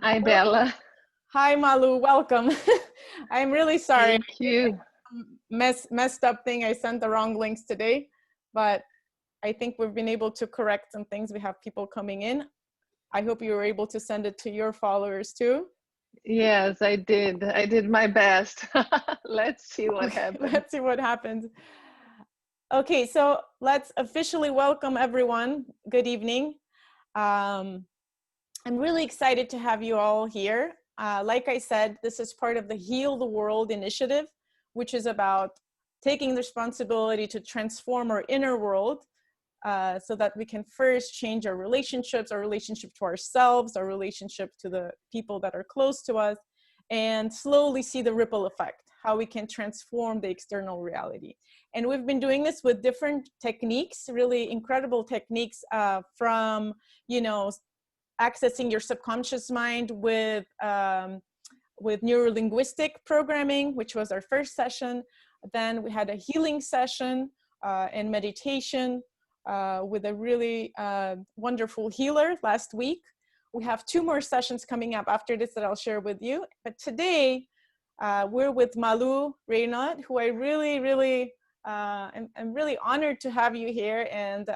Hi, Bella. Hi, Malu. Welcome. I'm really sorry. Thank you. Messed up thing. I sent the wrong links today, but I think we've been able to correct some things. We have people coming in. I hope you were able to send it to your followers too. Yes, I did. I did my best. Let's see what Okay, happens. let's see what happens. Okay, so let's officially welcome everyone. Good evening. I'm really excited to have you all here. Like I said, this is part of the Heal the World initiative, which is about taking the responsibility to transform our inner world so that we can first change our relationship to ourselves, our relationship to the people that are close to us, and slowly see the ripple effect, how we can transform the external reality. And we've been doing this with different techniques, really incredible techniques from, accessing your subconscious mind with neuro-linguistic programming, which was our first session. Then we had a healing session and meditation with a really wonderful healer last week. We have 2 more sessions coming up after this that I'll share with you. But today we're with Malu Reynaud, who I really I'm really honored to have you here, and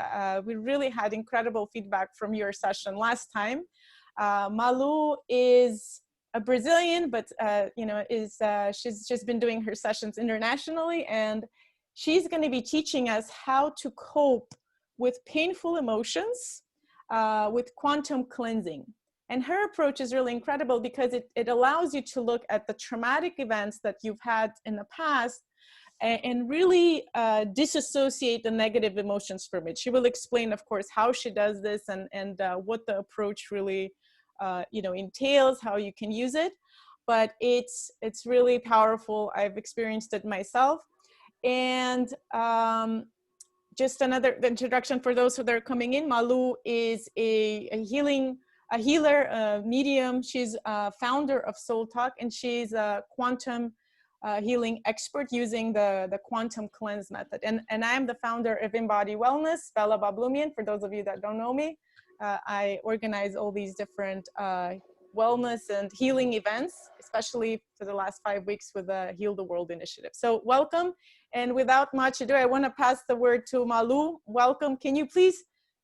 we really had incredible feedback from your session last time. Malu is a Brazilian, but she's just been doing her sessions internationally, and she's going to be teaching us how to cope with painful emotions with quantum cleansing. And her approach is really incredible because it allows you to look at the traumatic events that you've had in the past and really disassociate the negative emotions from it. She will explain, of course, how she does this and what the approach really entails, how you can use it. But it's really powerful. I've experienced it myself. And just another introduction for those who are coming in. Malu is a healer, a medium. She's a founder of Soultalk, and she's a quantum healing expert using the quantum cleanse method. And I'm the founder of Embody Wellness, Bella Bablumian, for those of you that don't know me. I organize all these different wellness and healing events, especially for the last 5 weeks with the Heal the World initiative. So welcome. And without much ado, I want to pass the word to Malu. Welcome. Can you please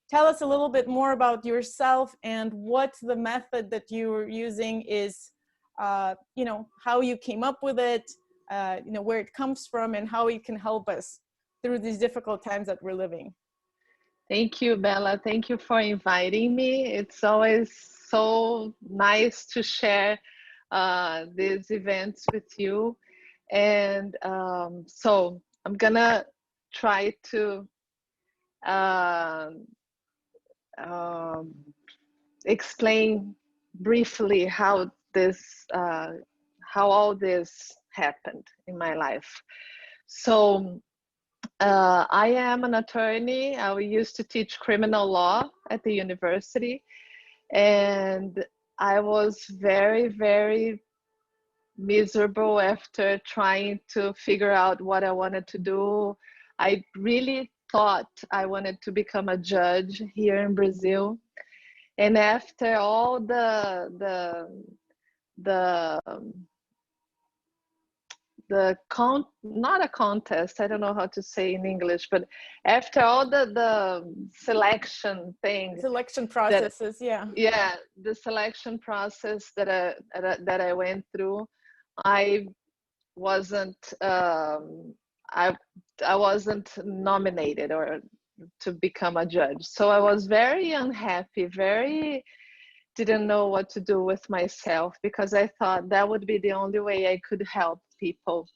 tell us a little bit more about yourself and what the method that you're using is, how you came up with it, where it comes from, and how it can help us through these difficult times that we're living. Thank you, Bella. Thank you for inviting me. It's always so nice to share these events with you. And so I'm gonna try to explain briefly how all this happened in my life. So I am an attorney. I used to teach criminal law at the university, and I was very miserable after trying to figure out what I wanted to do. I really thought I wanted to become a judge here in Brazil. And after all not a contest, I don't know how to say in English, but after all the selection thing, Selection processes, yeah, the selection process that I went through, I wasn't I wasn't nominated or to become a judge. So I was very unhappy, very didn't know what to do with myself, because I thought that would be the only way I could help people.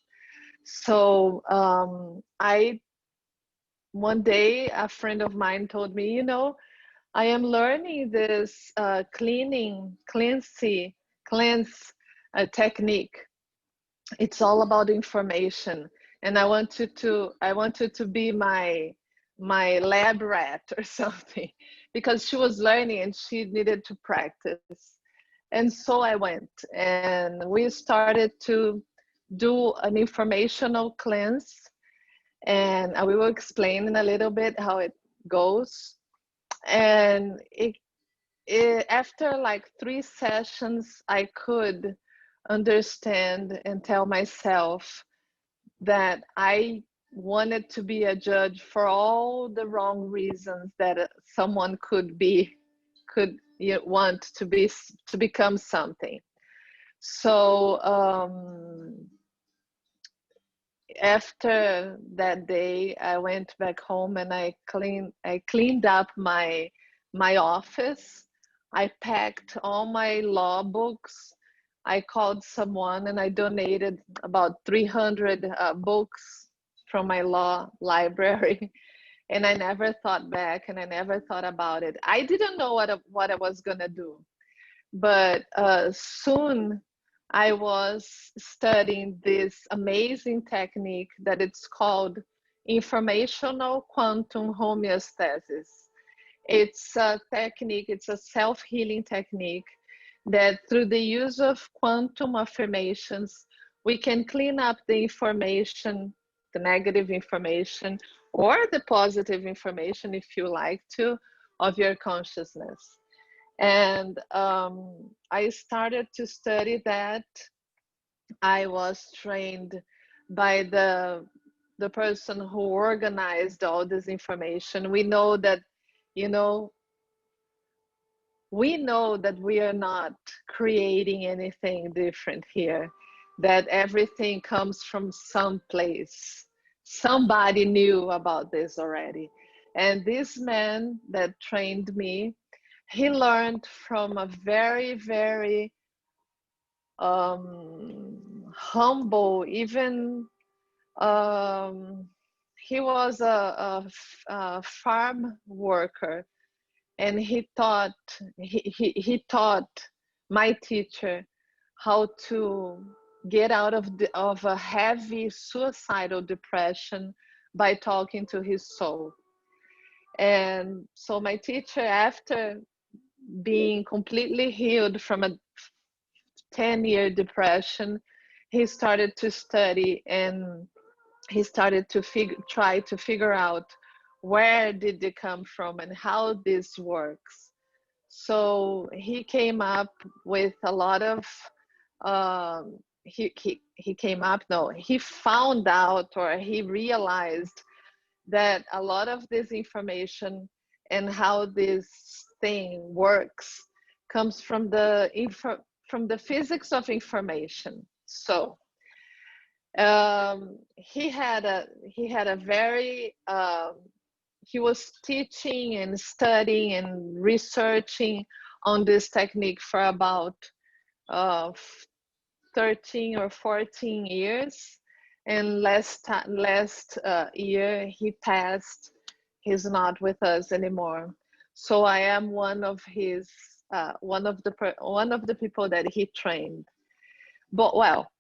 So one day a friend of mine told me, I am learning this cleanse technique. It's all about information, and I wanted to be my lab rat or something, because she was learning and she needed to practice. And so I went, and we started to do an informational cleanse, and we will explain in a little bit how it goes. And after like 3 sessions, I could understand and tell myself that I wanted to be a judge for all the wrong reasons that someone could want to be, to become something. So after that day, I went back home and I cleaned up my office. I packed all my law books. I called someone and I donated about 300 books from my law library. And I never thought back, and I never thought about it. I didn't know what I was gonna do, but soon I was studying this amazing technique that it's called informational quantum homeostasis. It's a technique, it's a self-healing technique that through the use of quantum affirmations, we can clean up the information, the negative information, or the positive information, if you like to, of your consciousness. And I started to study that. I was trained by the person who organized all this information. We know that, you know, we know that we are not creating anything different here, that everything comes from someplace. Somebody knew about this already. And this man that trained me, he learned from a very, very humble, even he was a farm worker, and he taught my teacher how to get out of a heavy suicidal depression by talking to his soul. And so my teacher, after being completely healed from a 10-year depression, he started to study, and he started to try to figure out where did they come from and how this works. So he came up with a lot of he came up, no, he found out, or he realized that a lot of this information and how this thing works comes from the physics of information. So he had a very he was teaching and studying and researching on this technique for about uh, 13 or 14 years. And last year he passed. He's not with us anymore. So I am one of his one of the people that he trained. But well,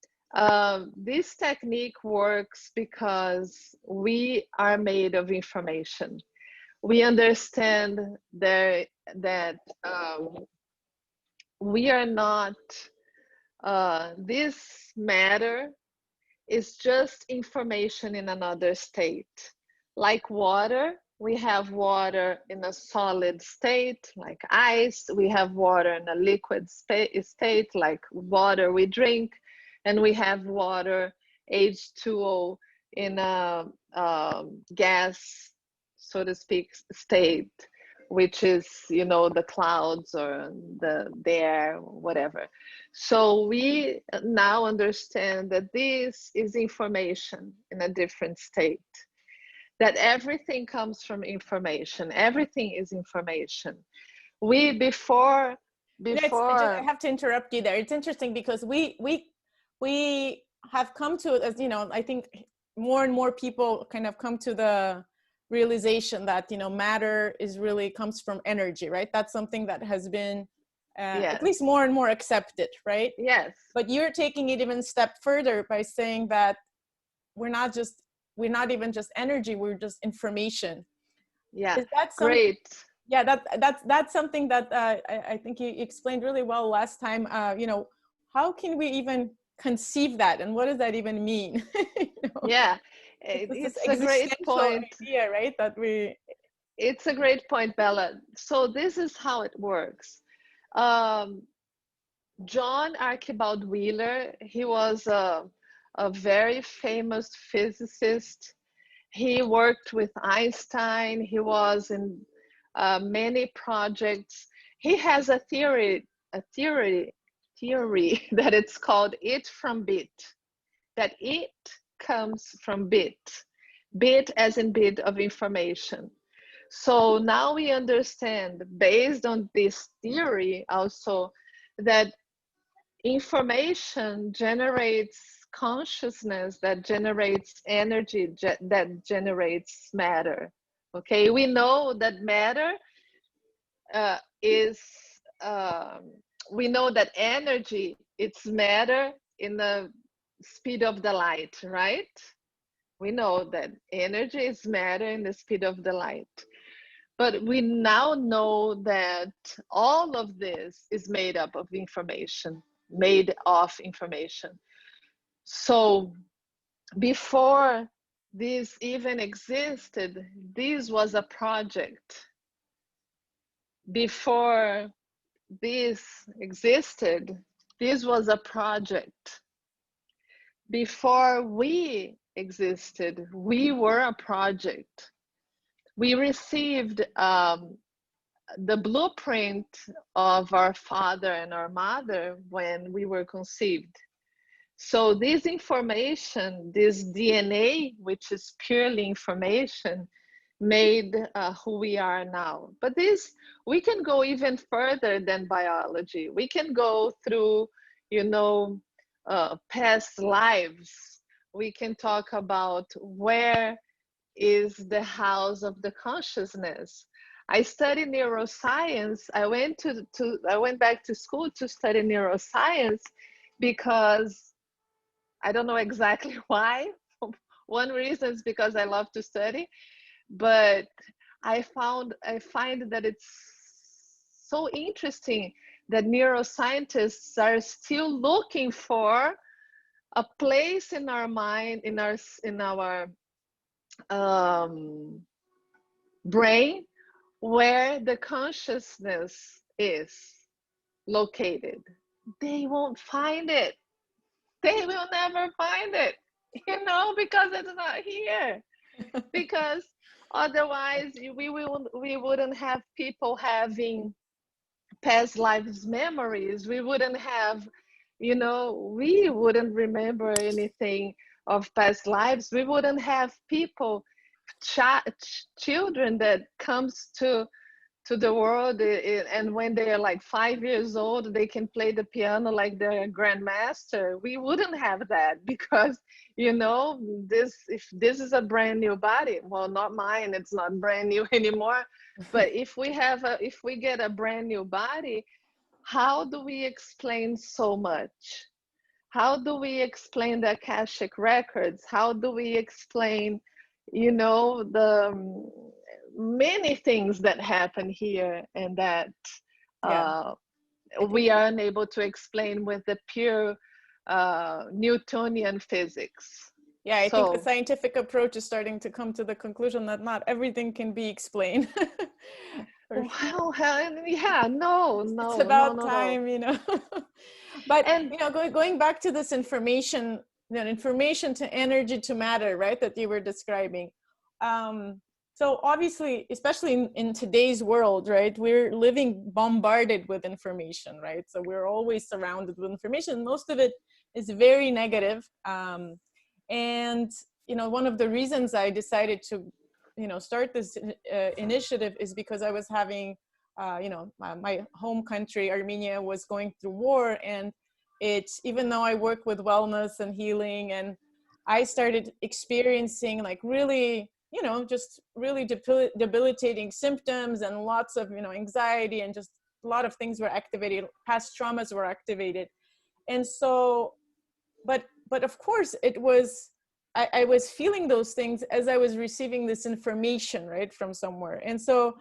this technique works because we are made of information. We understand that we are not, this matter is just information in another state. Like water, we have water in a solid state, like ice. We have water in a liquid state, like water we drink. And we have water, H2O, in a gas, so to speak, state, which is, the clouds or the air, whatever. So we now understand that this is information in a different state, that everything comes from information. Everything is information. We before. I have to interrupt you there. It's interesting because we have come to, as I think more and more people kind of come to the realization that matter is really comes from energy, right? That's something that has been Yes. at least more and more accepted, right? Yes. But you're taking it even a step further by saying that we're not even just energy, we're just information. Yeah. Is that great? Yeah, that's something that I think you explained really well last time. How can we even conceive that, and what does that even mean? Yeah, it's a great point. Idea, right? That we. It's a great point, Bella. So this is how it works. Um, John Archibald Wheeler, he was a very famous physicist. He worked with Einstein. He was in many projects. He has a theory that it's called it from bit, that it comes from bit as in bit of information. So now we understand, based on this theory also, that information generates consciousness, that generates energy, that generates matter. Okay, we know that matter is, we know that energy, it's matter in the speed of the light, right? We know that energy is matter in the speed of the light. But we now know that all of this is made up of information, made of information. So before this even existed, this was a project. Before this existed, this was a project. Before we existed, we were a project. We received the blueprint of our father and our mother when we were conceived. So this information, this DNA, which is purely information, made who we are now. But this, we can go even further than biology. We can go through, past lives. We can talk about where is the house of the consciousness. I study neuroscience. I went back to school to study neuroscience because I don't know exactly why. One reason is because I love to study, but I find that it's so interesting that neuroscientists are still looking for a place in our mind, in our brain, where the consciousness is located. They won't find it. They will never find it, because it's not here. Because otherwise we wouldn't have people having past lives memories. We wouldn't have, we wouldn't remember anything of past lives. We wouldn't have people, children that comes to the world, and when they are like 5 years old, they can play the piano like they're a grandmaster. We wouldn't have that because, if this is a brand new body, well, not mine, it's not brand new anymore. But if we get a brand new body, how do we explain so much? How do we explain the Akashic records? How do we explain, the many things that happen here and that we are unable to explain with the pure Newtonian physics. Yeah, I think the scientific approach is starting to come to the conclusion that not everything can be explained. Well, yeah, no. It's about time. But, going back to this information to energy to matter, right, that you were describing. So obviously, especially in today's world, right, we're living bombarded with information, right? So we're always surrounded with information. Most of it is very negative. And, one of the reasons I decided to, start this initiative is because I was having, my home country, Armenia, was going through war. And even though I work with wellness and healing, and I started experiencing like really, just really debilitating symptoms and lots of, anxiety, and just a lot of things were activated, past traumas were activated. And so, but of course I was feeling those things as I was receiving this information, right, from somewhere. And so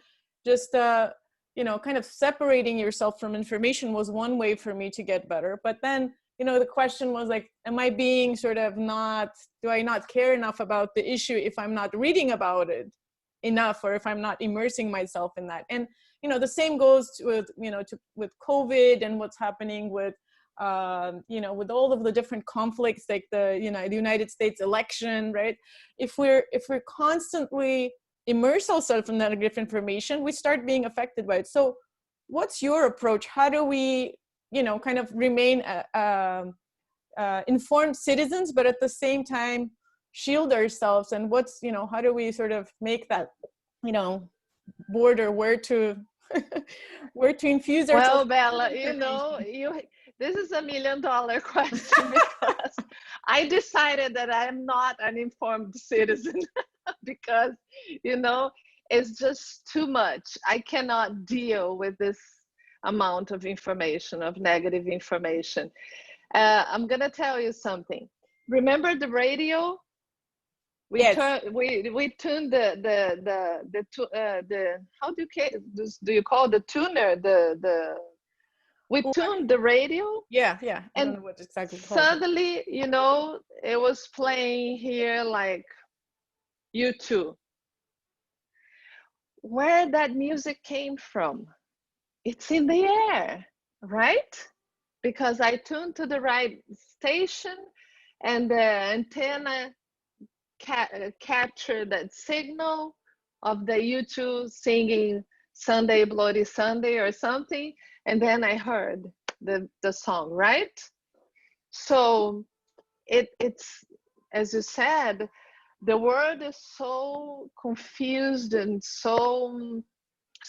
just, kind of separating yourself from information was one way for me to get better. But then, the question was like, am I being do I not care enough about the issue if I'm not reading about it? enough, or if I'm not immersing myself in that. And the same goes with with COVID and what's happening with with all of the different conflicts, like the United States election, right? If we're constantly immerse ourselves in negative information, we start being affected by it. So what's your approach? How do we kind of remain informed citizens, but at the same time shield ourselves? And what's how do we sort of make that border where to where to infuse Well, ourselves? Bella, this is $1 million question because I decided that I'm not an informed citizen because, it's just too much. I cannot deal with this amount of information, of negative information. I'm going to tell you something. Remember the radio? We Yes. we tuned the how do you call the tuner we tuned the radio. Yeah. I don't And know what exactly called. suddenly, it was playing here like U2. Where that music came from? It's in the air, right? Because I tuned to the right station, and the antenna captured that signal of the U2 singing Sunday Bloody Sunday or something, and then I heard the song, right? So it's, as you said, the world is so confused and so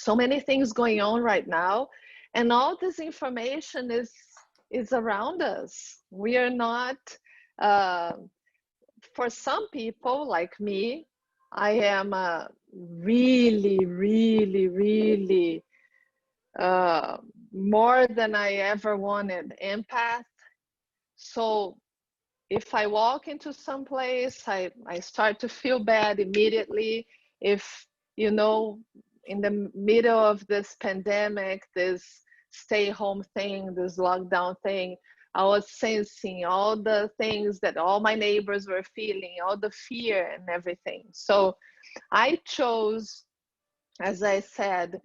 many things going on right now, and all this information is around us. We are not for some people like me, I am a really, really, really more than I ever wanted empath. So if I walk into some place, I start to feel bad immediately. If, in the middle of this pandemic, this stay home thing, this lockdown thing, I was sensing all the things that all my neighbors were feeling, all the fear and everything. So I chose, as I said,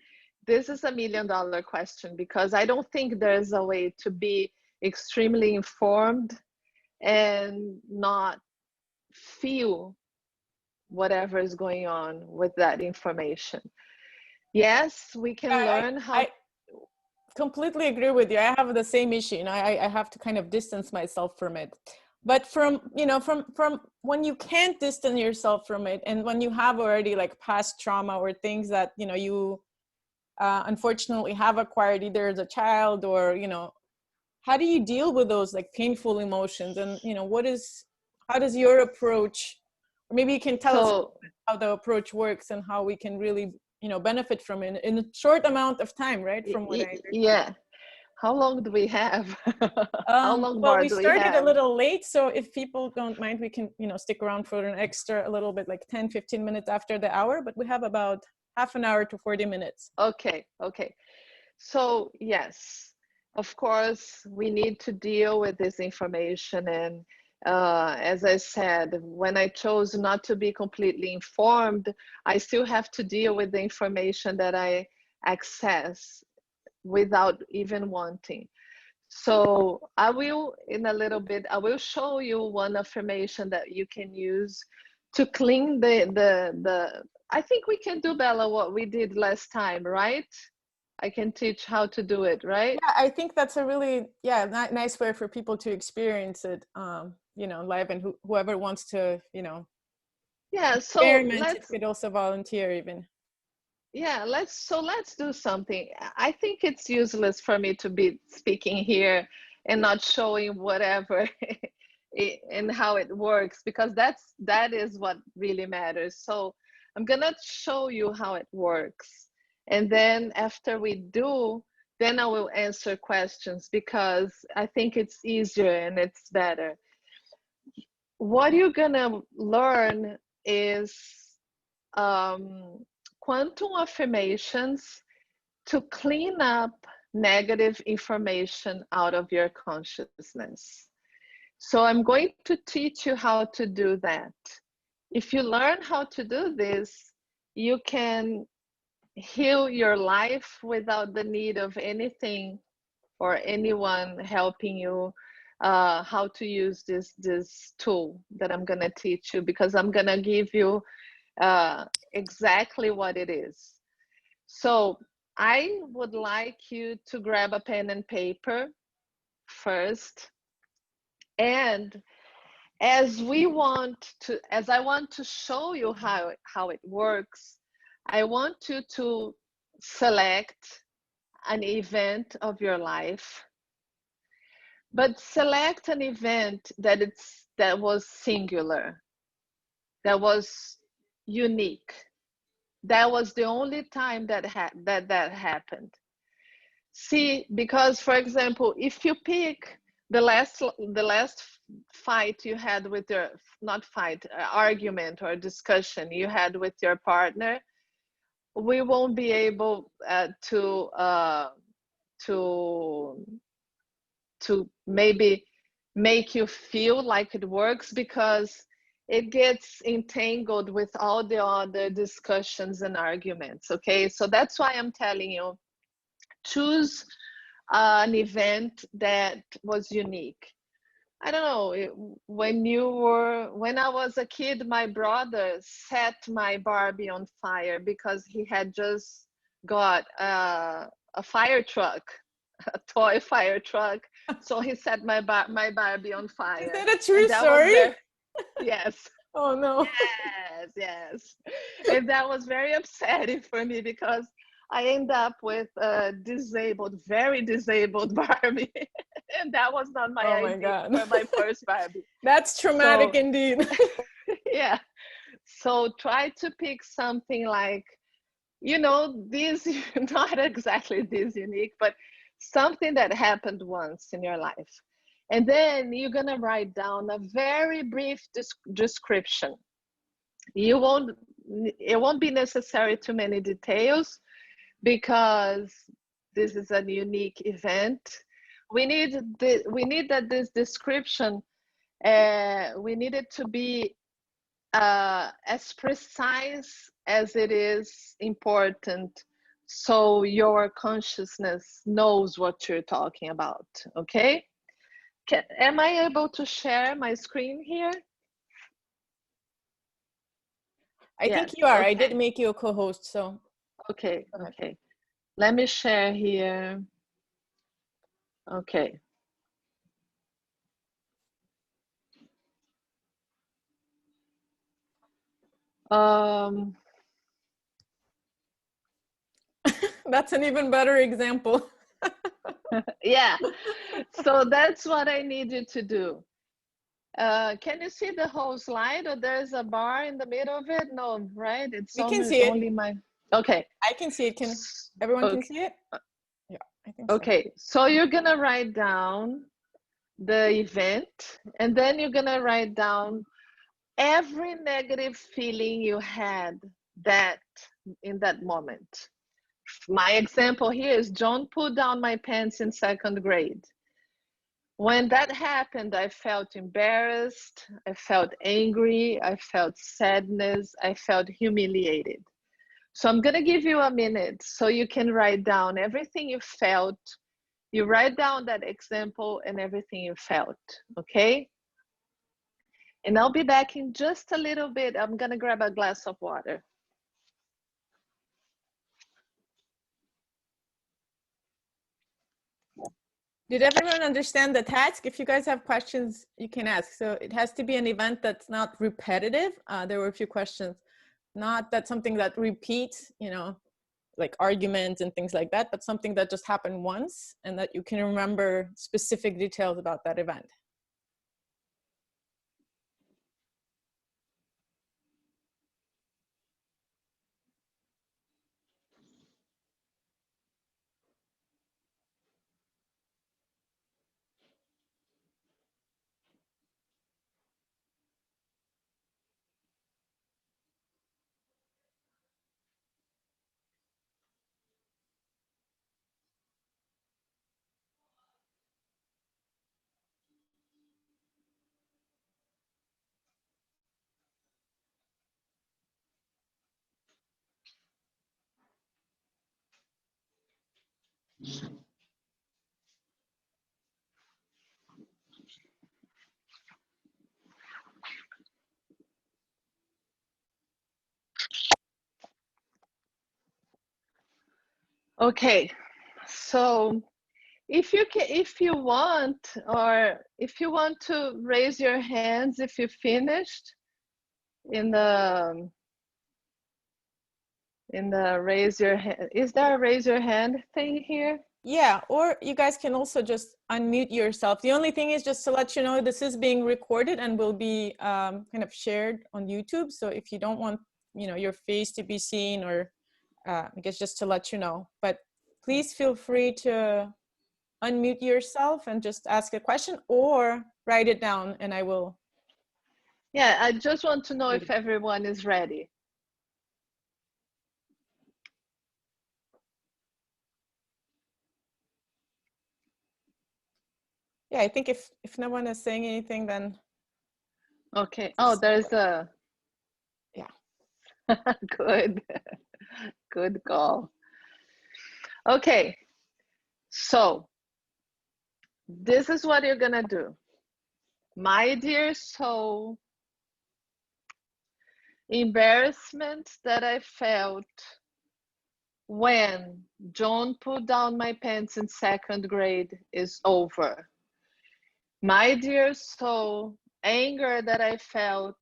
this is $1 million question because I don't think there's a way to be extremely informed and not feel whatever is going on with that information. Yes, we can learn how. I completely agree with you. I have the same issue. I have to kind of distance myself from it. But from when you can't distance yourself from it, and when you have already like past trauma or things that you unfortunately have acquired either as a child or how do you deal with those like painful emotions? And how does your approach, or maybe you can tell us how the approach works and how we can really benefit from it in a short amount of time, right? From what I understand. Yeah. How long do we have? How long well, more we do we started have? a little late, so if people don't mind, we can stick around for an extra a little bit, like 10-15 minutes after the hour, but we have about half an hour to 40 minutes. Okay. So yes, of course, we need to deal with this information. And as I said, when I chose not to be completely informed, I still have to deal with the information that I access without even wanting. So I will, in a little bit, I will show you one affirmation that you can use to clean the I think we can do, Bella, what we did last time, right? I can teach how to do it, right? Yeah, I think that's a really nice way for people to experience it live, and whoever wants to Yeah, so experiment, it let's could also volunteer even. yeah, let's do something. I think it's useless for me to be speaking here and not showing whatever and how it works, because that is what really matters. So I'm gonna show you how it works, and then after we do, then I will answer questions because I think it's easier and it's better. What you're gonna learn is quantum affirmations to clean up negative information out of your consciousness. So I'm going to teach you how to do that. If you learn how to do this, you can heal your life without the need of anything or anyone helping you how to use this tool that I'm gonna teach you, because I'm gonna give you exactly what it is. So I would like you to grab a pen and paper first, and as I want to show you how it works, I want you to select an event of your life, but select an event that was singular, that was unique, that was the only time that happened. See, because for example, if you pick the last fight you had with your, not fight, argument or discussion you had with your partner, we won't be able to maybe make you feel like it works, because it gets entangled with all the other discussions and arguments. Okay, so that's why I'm telling you, choose an event that was unique. I don't know, when I was a kid, my brother set my Barbie on fire because he had just got a fire truck, a toy fire truck. So he set my Barbie on fire. Is that a true story? Yes. Oh no. Yes. And that was very upsetting for me, because I end up with a very disabled Barbie. And that was not my idea for my first Barbie. That's traumatic indeed. Yeah. So try to pick something like, this, not exactly this unique, but something that happened once in your life. And then you're going to write down a very brief description. It won't be necessary too many details, because this is a unique event. We need that this description, we need it to be as precise as it is important, so your consciousness knows what you're talking about. Okay? Am I able to share my screen here? I think you are. Okay. I did make you a co-host, so. Okay, okay. Let me share here. Okay. That's an even better example. Yeah. So that's what I need you to do. Can you see the whole slide, or there's a bar in the middle of it? No, right? It's only my. Okay. I can see it. Can everyone can see it? Yeah, I think so. Okay. So you're gonna write down the event, and then you're gonna write down every negative feeling you had in that moment. My example here is John pulled down my pants in 2nd grade. When that happened, I felt embarrassed, I felt angry, I felt sadness, I felt humiliated. So I'm gonna give you a minute so you can write down everything you felt. You write down that example and everything you felt, okay? And I'll be back in just a little bit. I'm gonna grab a glass of water. Did everyone understand the task? If you guys have questions, you can ask. So it has to be an event that's not repetitive. There were a few questions, not that something that repeats, like arguments and things like that, but something that just happened once and that you can remember specific details about that event. Okay, so if you want, or if you want to raise your hands if you finished in the raise your hand. Is there a raise your hand thing here? Yeah, or you guys can also just unmute yourself. The only thing is, just to let you know, this is being recorded and will be kind of shared on YouTube. So if you don't want, your face to be seen, or I guess just to let you know, but please feel free to unmute yourself and just ask a question or write it down and I will. Yeah, I just want to know if everyone is ready. Yeah, I think if no one is saying anything, then. Okay. Oh, there's a. Yeah. Good. Good call. Okay. So this is what you're gonna do. My dear soul, embarrassment that I felt when John pulled down my pants in 2nd grade is over. My dear soul, anger that I felt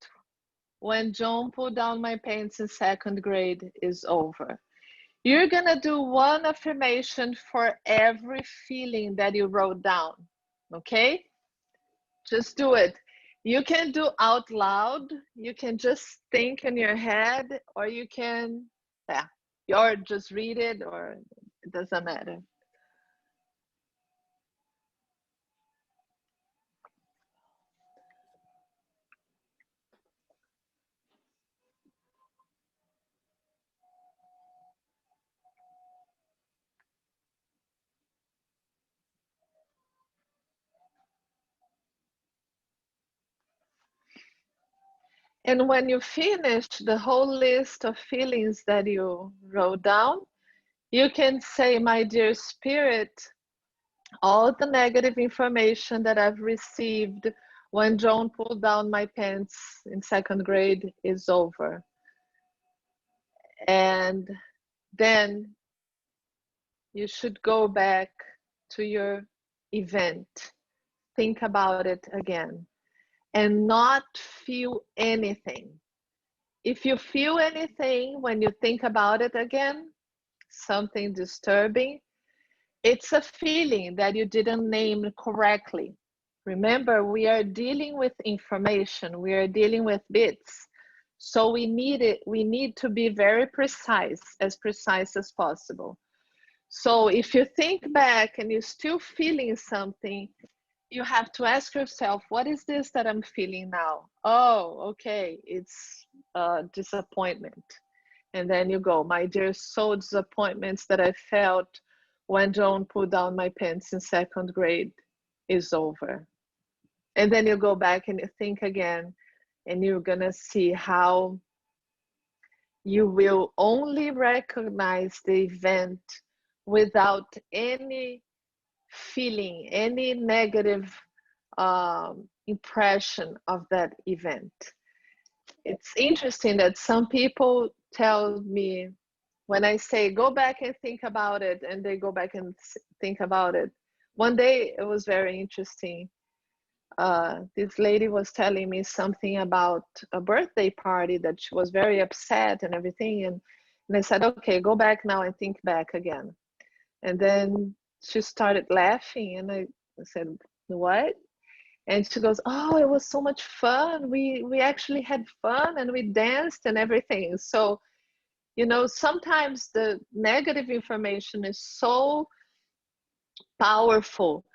when John pulled down my pants in 2nd grade is over. You're gonna do one affirmation for every feeling that you wrote down, okay? Just do it. You can do out loud, you can just think in your head, or you can, yeah, or just read it, or it doesn't matter. And when you finish the whole list of feelings that you wrote down, you can say, my dear spirit, all the negative information that I've received when John pulled down my pants in 2nd grade is over. And then you should go back to your event, think about it again, and not feel anything. If you feel anything when you think about it again, something disturbing, it's a feeling that you didn't name correctly. Remember, we are dealing with information, we are dealing with bits. So we need to be very precise as possible. So if you think back and you're still feeling something, you have to ask yourself, what is this that I'm feeling now? Oh, okay, it's disappointment. And then you go, my dear soul, disappointments that I felt when John pulled down my pants in 2nd grade is over. And then you go back and you think again, and you're gonna see how you will only recognize the event without any feeling, any negative impression of that event. It's interesting that some people tell me, when I say go back and think about it, and they go back and think about it. One day it was very interesting. This lady was telling me something about a birthday party that she was very upset and everything. And I said, okay, go back now and think back again. And then she started laughing, and I said, what? And she goes, oh, it was so much fun. We actually had fun and we danced and everything. So, sometimes the negative information is so powerful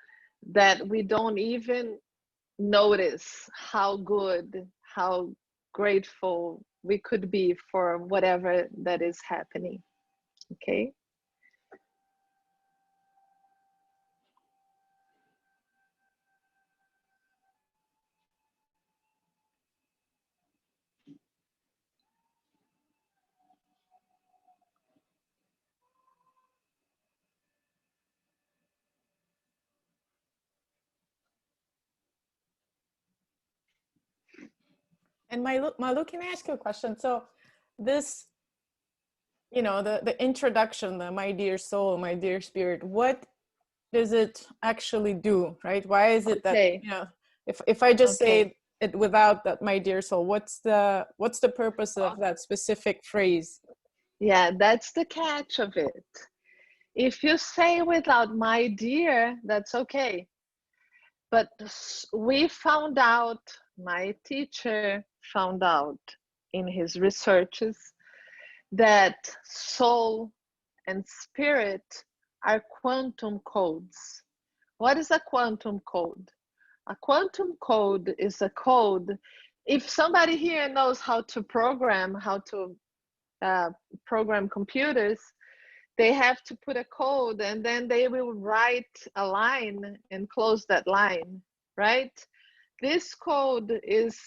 that we don't even notice how good, how grateful we could be for whatever that is happening. Okay. And Malu, can I ask you a question? So this, you know, the introduction, the my dear soul, my dear spirit, what does it actually do, right? Why is it that, Okay. you know, if I just Okay. say it without that my dear soul, what's the purpose of that specific phrase? Yeah, that's the catch of it. If you say without my dear, that's okay. But we found out, my teacher found out in his researches, that soul and spirit are quantum codes. What is a quantum code? A quantum code is a code. If somebody here knows how to program, program computers, they have to put a code and then they will write a line and close that line, right? This code is,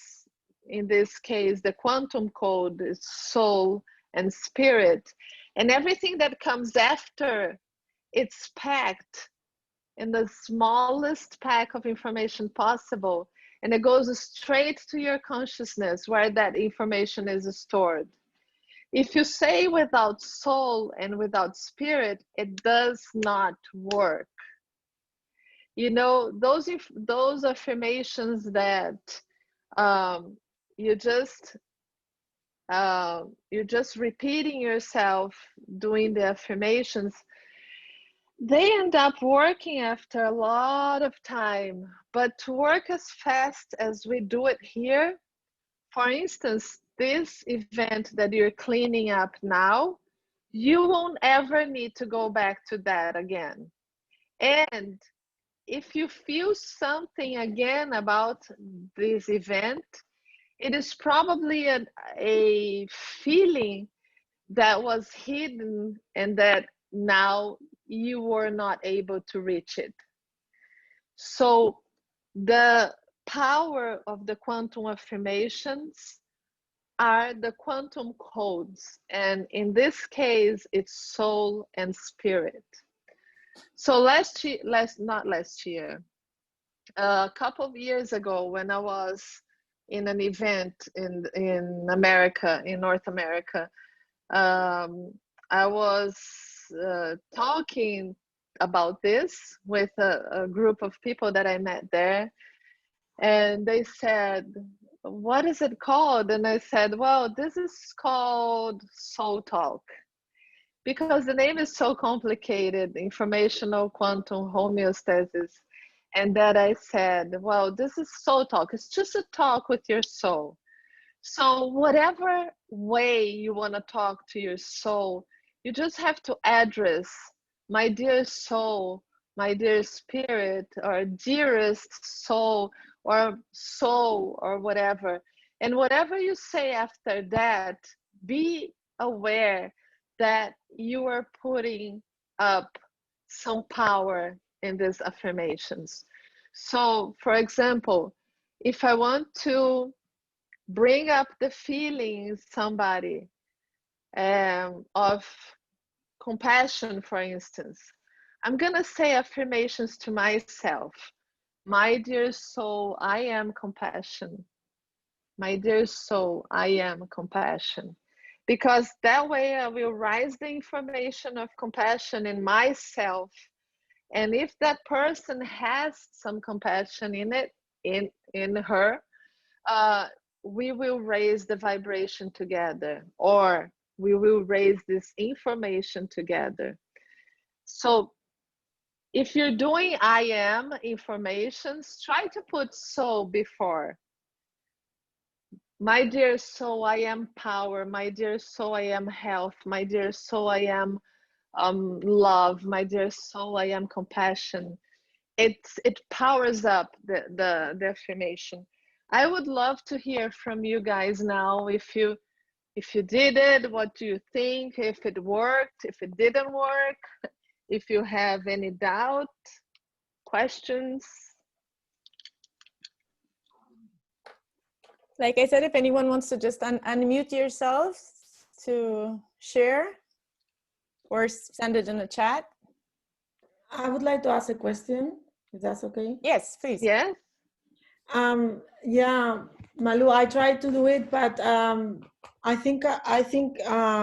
in this case, the quantum code is soul and spirit. And everything that comes after, it's packed in the smallest pack of information possible. And it goes straight to your consciousness where that information is stored. If you say without soul and without spirit, it does not work. You know, those affirmations that you're just repeating yourself doing the affirmations, they end up working after a lot of time. But to work as fast as we do it here, for instance, this event that you're cleaning up now, you won't ever need to go back to that again. And if you feel something again about this event, it is probably a feeling that was hidden and that now you were not able to reach it. So the power of the quantum affirmations are the quantum codes, and in this case it's soul and spirit. So a couple of years ago, when I was in an event in America, in North America, I was talking about this with a group of people that I met there, and they said, what is it called? And I said, well, this is called Soultalk, because the name is so complicated, informational quantum homeostasis. And that I said, well, this is Soultalk. It's just a talk with your soul. So whatever way you want to talk to your soul, you just have to address, my dear soul, my dear spirit, or dearest soul, or whatever. And whatever you say after that, be aware that you are putting up some power in these affirmations. So, for example, if I want to bring up the feeling somebody of compassion, for instance, I'm gonna say affirmations to myself. My dear soul, I am compassion. My dear soul, I am compassion. Because that way I will rise the information of compassion in myself. And if that person has some compassion in it, in her, we will raise the vibration together, or we will raise this information together. So if you're doing I am informations, try to put soul before. My dear soul, I am power. My dear soul, I am health. My dear soul, I am love. My dear soul, I am compassion. It powers up the affirmation. I would love to hear from you guys now. If you did it, what do you think? If it worked, if it didn't work, if you have any doubt, questions. Like I said, if anyone wants to just unmute yourself to share or send it in the chat. I would like to ask a question, if that's okay. Yes, please. Yes. Yeah, Malu, I try to do it, but I think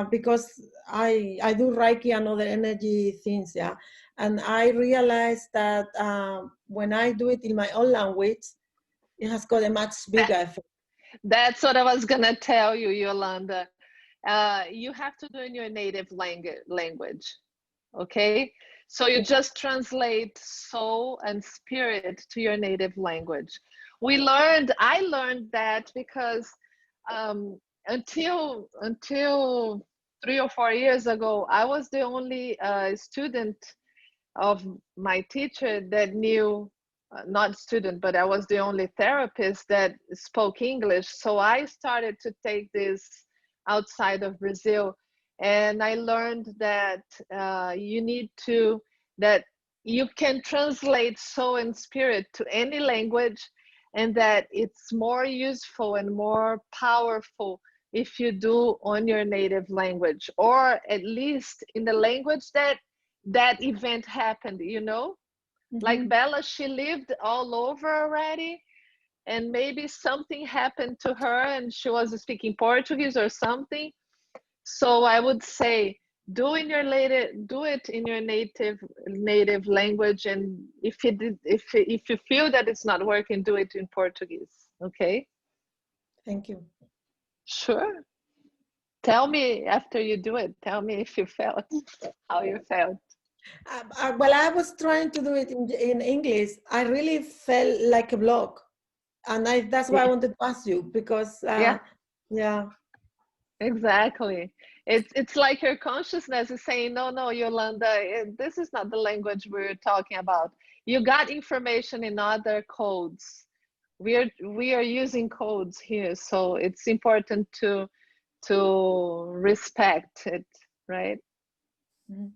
because I do Reiki and other energy things, yeah, and I realized that when I do it in my own language, it has got a much bigger effect. That's what I was gonna tell you, Yolanda. You have to do in your native language, okay? So you just translate soul and spirit to your native language. I learned that because until 3 or 4 years ago, I was the only student of my teacher that knew, not student, but I was the only therapist that spoke English. So I started to take this outside of Brazil, and I learned that that you can translate soul and spirit to any language, and that it's more useful and more powerful if you do on your native language, or at least in the language that event happened, like Bella, she lived all over already, and maybe something happened to her and she was speaking Portuguese or something. So I would say do it in your native language, and if you feel that it's not working, do it in Portuguese. Okay? Thank you. Sure. Tell me after you do it. Tell me if you felt how you felt. Well, I was trying to do it in English. I really felt like a block, and that's why I wanted to ask you, because Yeah. Yeah. Exactly. It's like your consciousness is saying, no, Yolanda, this is not the language we're talking about. You got information in other codes. We are using codes here, so it's important to respect it, right? Mm-hmm.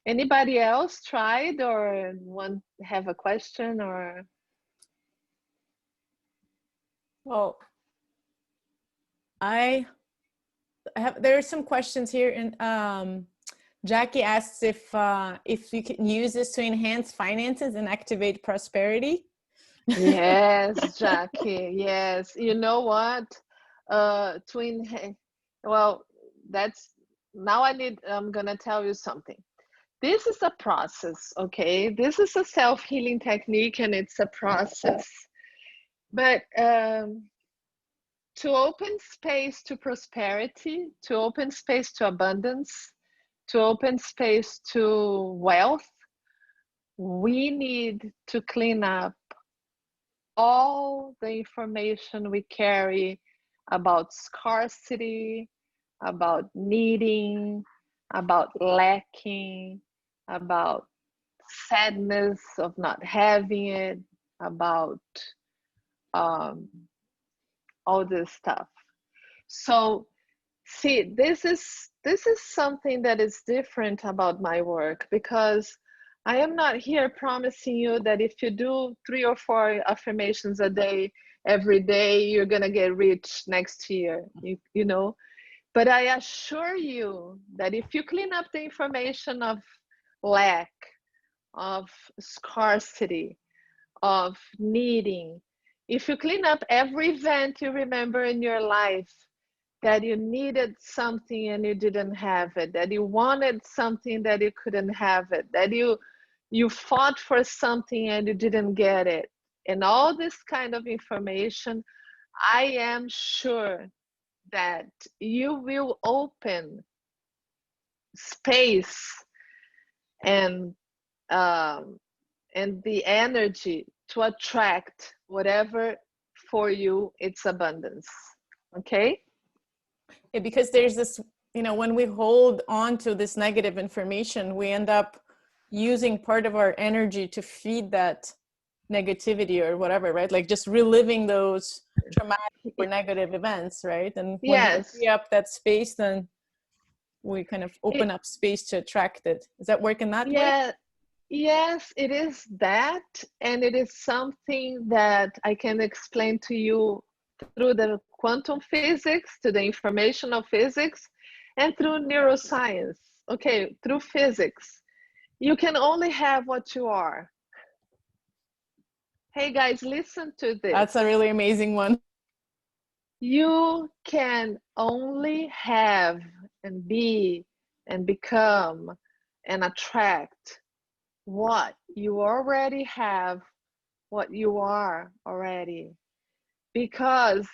Anybody else tried or have a question or? Well, there are some questions here, and Jackie asks if you can use this to enhance finances and activate prosperity. Yes, Jackie. Yes. You know what? Well, I'm gonna tell you something. This is a process, okay? This is a self-healing technique and it's a process. But to open space to prosperity, to open space to abundance, to open space to wealth, we need to clean up all the information we carry about scarcity, about needing, about lacking, about sadness of not having it, about all this stuff. So, see, this is something that is different about my work, because I am not here promising you that if you do 3 or 4 affirmations a day, every day, you're gonna get rich next year, you know. But I assure you that if you clean up the information of lack, of scarcity, of needing, if you clean up every event you remember in your life that you needed something and you didn't have it, that you wanted something that you couldn't have it, that you fought for something and you didn't get it, and all this kind of information, I am sure that you will open space and the energy to attract whatever for you it's abundance. Okay? Yeah, because there's this, when we hold on to this negative information, we end up using part of our energy to feed that negativity or whatever, right? Like just reliving those traumatic or negative events, right? And when we free up that space, then we kind of open up space to attract it. Does that work in that way? Yes, it is that, and it is something that I can explain to you through the quantum physics, to the informational physics, and through neuroscience. Okay, through physics. You can only have what you are. Hey guys, listen to this. That's a really amazing one. You can only have and be and become and attract what you already have, what you are already, because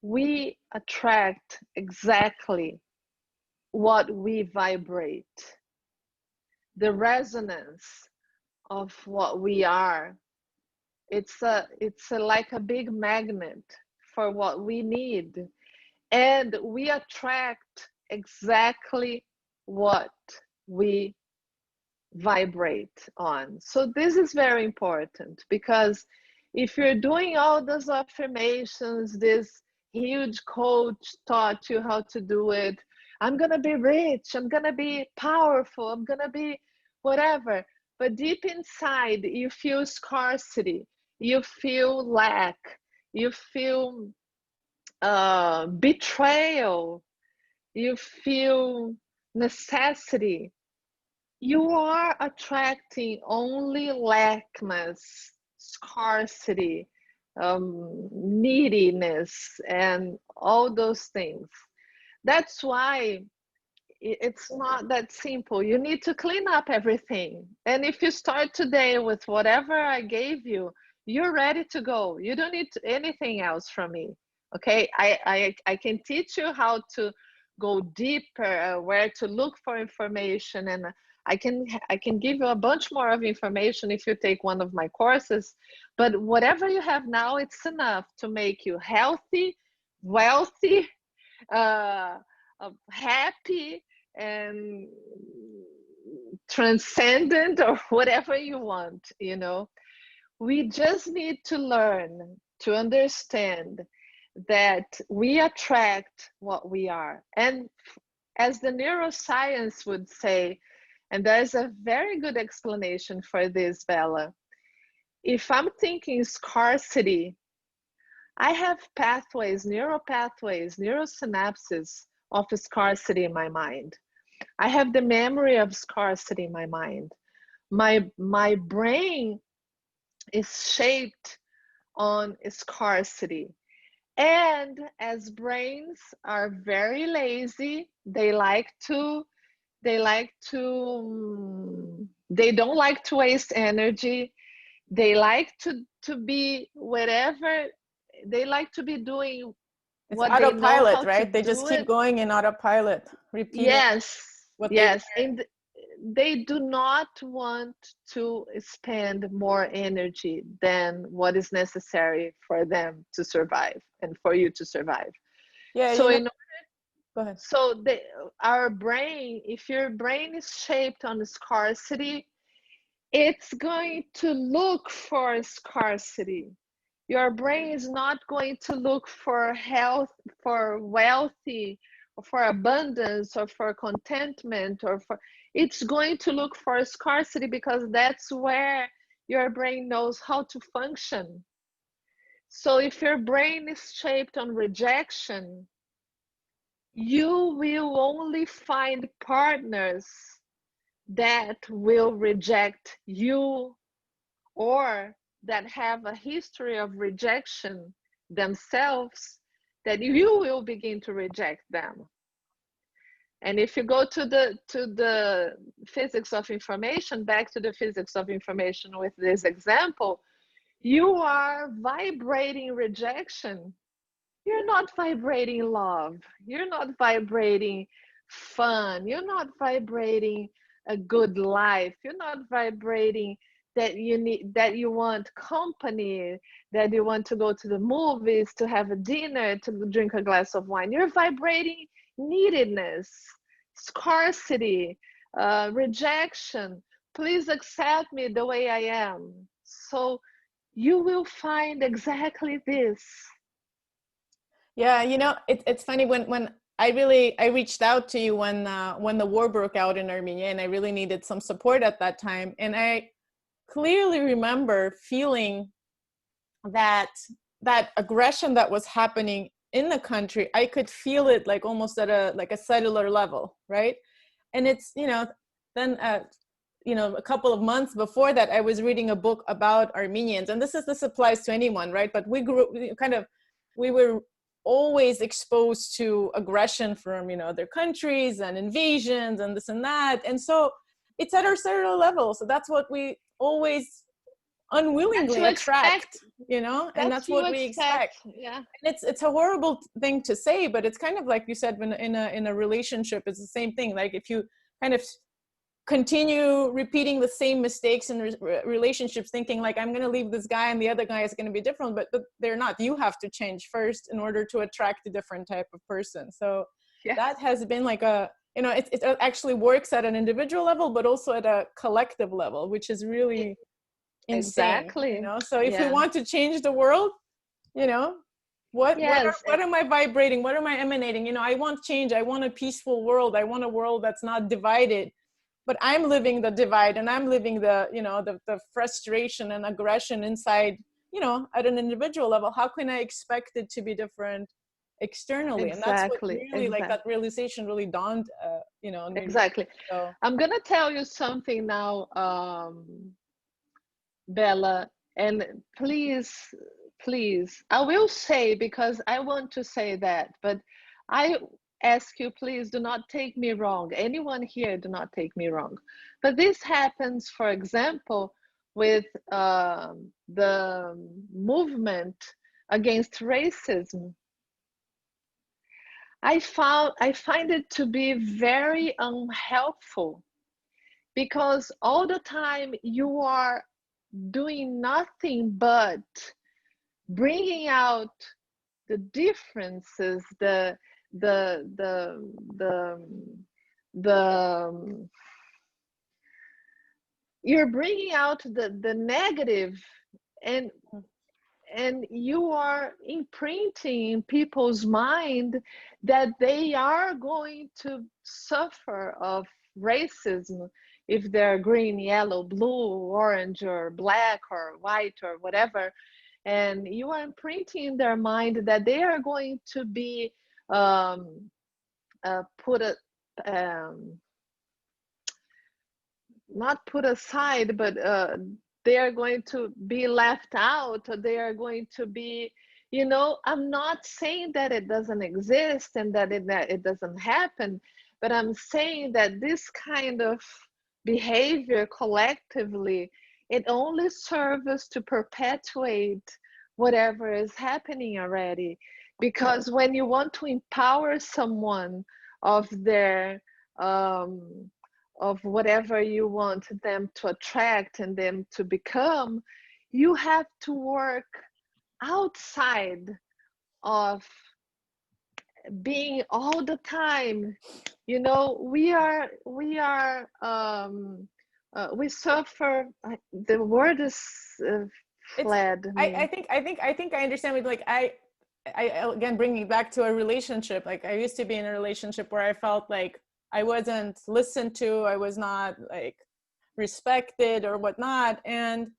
we attract exactly what we vibrate. The resonance of what we are, it's like a big magnet for what we need, and we attract exactly what we vibrate on. So this is very important, because if you're doing all those affirmations, this huge coach taught you how to do it, I'm gonna be rich, I'm gonna be powerful, I'm gonna be whatever, but deep inside you feel scarcity, you feel lack, you feel betrayal, you feel necessity. You are attracting only lackness, scarcity, neediness, and all those things. That's why it's not that simple. You need to clean up everything. And if you start today with whatever I gave you, you're ready to go. You don't need anything else from me. Okay, I can teach you how to go deeper, where to look for information, and I can give you a bunch more of information if you take one of my courses. But whatever you have now, it's enough to make you healthy, wealthy, happy, and transcendent, or whatever you want. You know, we just need to learn to understand that we attract what we are. And as the neuroscience would say, and there's a very good explanation for this, Bella, if I'm thinking scarcity, I have pathways, neural pathways, neurosynapses of scarcity in my mind. I have the memory of scarcity in my mind. My brain is shaped on scarcity. And as brains are very lazy, they don't like to waste energy. They like to be whatever, they like to be doing It's what they know autopilot, how right? to They do just keep it. going in autopilot, repeating Yes, what yes. And they do not want to spend more energy than what is necessary for them to survive and for you to survive. Yeah, So go ahead. so our brain, if your brain is shaped on scarcity, it's going to look for scarcity. Your brain is not going to look for health, for wealthy, or for abundance, or for contentment, or for, it's going to look for scarcity, because that's where your brain knows how to function. So if your brain is shaped on rejection, you will only find partners that will reject you, or that have a history of rejection themselves, that you will begin to reject them. And if you go to the physics of information, back to the physics of information with this example, you are vibrating rejection. You're not vibrating love. You're not vibrating fun. You're not vibrating a good life. You're not vibrating that you need, that you want company, that you want to go to the movies, to have a dinner, to drink a glass of wine. You're vibrating neededness, scarcity, rejection. Please accept me the way I am. So you will find exactly this. Yeah, it's funny when I reached out to you when the war broke out in Armenia, and I really needed some support at that time. And I clearly remember feeling that aggression that was happening in the country. I could feel it like almost at a cellular level, right? And it's then a couple of months before that, I was reading a book about Armenians, and this applies to anyone, right? But we were always exposed to aggression from, other countries and invasions and this and that. And so it's at our cellular level. So that's what we always unwillingly attract, and that's what we expect. Yeah. And it's a horrible thing to say, but it's kind of like you said, when in a relationship, it's the same thing. Like if you kind of continue repeating the same mistakes in relationships, thinking like, I'm going to leave this guy and the other guy is going to be different, but they're not. You have to change first in order to attract a different type of person. So that has been like it actually works at an individual level, but also at a collective level, which is really insane. Exactly. So if we want to change the world, what am I vibrating? What am I emanating? I want change. I want a peaceful world. I want a world that's not divided. But I'm living the divide, and I'm living the the frustration and aggression inside, at an individual level. How can I expect it to be different externally? And that's what really like that realization really dawned on me. Exactly. So I'm gonna tell you something now, Bella, and please, I will say, because I want to say that, but I ask you, please do not take me wrong. Anyone here, do not take me wrong. But this happens, for example, with the movement against racism. I find it to be very unhelpful, because all the time you are doing nothing but bringing out the differences, you're bringing out the negative, and you are imprinting in people's mind that they are going to suffer of racism if they're green, yellow, blue, orange, or black, or white, or whatever. And you are imprinting in their mind that they are going to be not put aside, but they are going to be left out, or they are going to be, I'm not saying that it doesn't exist and that it doesn't happen, but I'm saying that this kind of behavior collectively, it only serves to perpetuate whatever is happening already. Because when you want to empower someone of their of whatever you want them to attract and them to become, you have to work outside of being all the time, we suffer. The word is fled. I think I understand. Like I again, bringing it back to a relationship. Like I used to be in a relationship where I felt like I wasn't listened to, I was not like respected or whatnot, and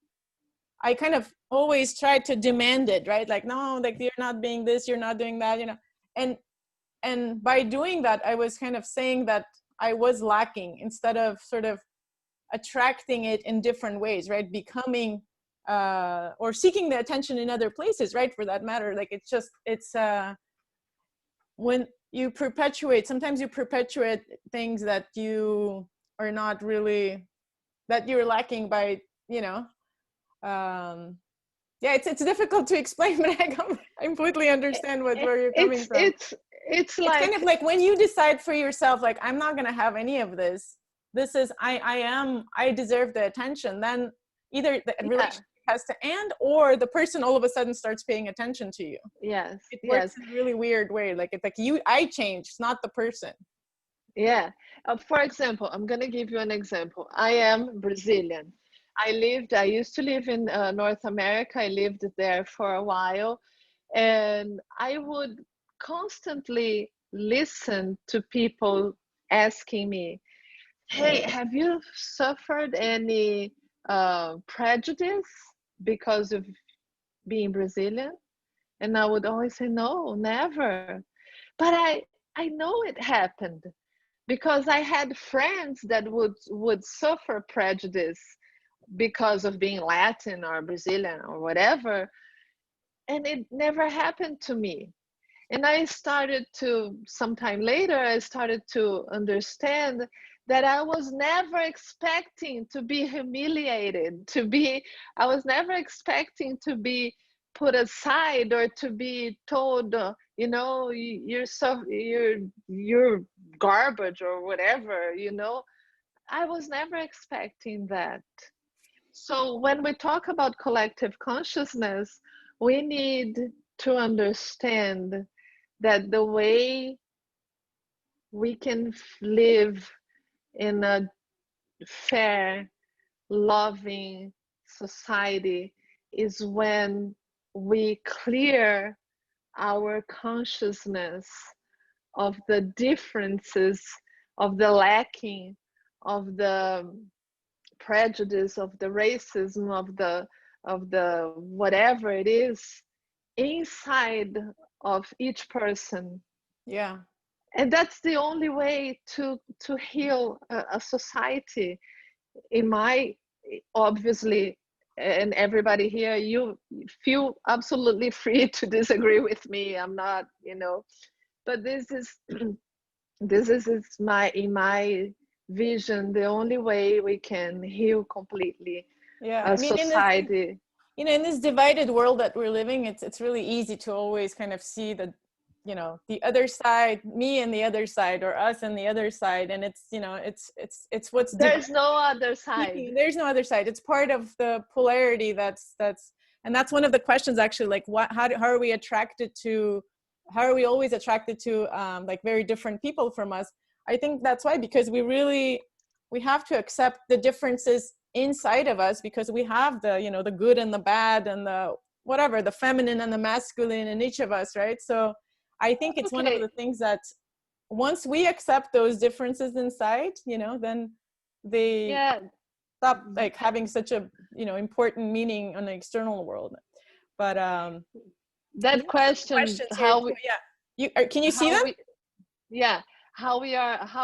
I kind of always tried to demand it, right? Like, no, like you're not being this, you're not doing that, and by doing that, I was kind of saying that I was lacking, instead of sort of attracting it in different ways, right? Becoming or seeking the attention in other places, right? For that matter, like it's when you perpetuate, sometimes you perpetuate things that you are not really, that you're lacking by, it's difficult to explain, but I completely understand where you're coming from. It's like, kind of like when you decide for yourself, like, I'm not going to have any of this. This is, I deserve the attention. Then either the relationship has to end, or the person all of a sudden starts paying attention to you. Yes. It works in a really weird way. Like it's like I changed, not the person. Yeah. For example, I'm going to give you an example. I am Brazilian. I used to live in North America. I lived there for a while, and I would constantly listen to people asking me, hey, have you suffered any prejudice because of being Brazilian? And I would always say, no, never. But I know it happened. because I had friends that would suffer prejudice because of being Latin or Brazilian or whatever, and it never happened to me. And I started to, sometime later, I started to understand that I was never expecting to be humiliated, I was never expecting to be put aside or to be told, you know, you're garbage or whatever, you know. I was never expecting that. So when we talk about collective consciousness, we need to understand that the way we can live in a fair, loving society is when we clear our consciousness of the differences, of the lacking, of the prejudice, of the racism, of the whatever it is inside of each person. Yeah. And that's the only way to heal a society. In my, obviously, and everybody here, you feel absolutely free to disagree with me. I'm not, you know, but this is my, in my vision, the only way we can heal completely Yeah. a I mean, society. in this divided world that we're living, it's really easy to always kind of see the, you know, the other side, me and the other side, or us and the other side, and it's, you know, it's what's There's no other side. There's no other side. It's part of the polarity that's and that's one of the questions, actually, like how are we attracted to, how are we always attracted to like very different people from us? I think that's why, because we have to accept the differences inside of us, because we have the, you know, the good and the bad and the whatever, the feminine and the masculine in each of us, right? So I think it's one of the things that once we accept those differences inside, you know, then they stop like having such a, you know, important meaning on the external world. But that question, how we, can you see them? How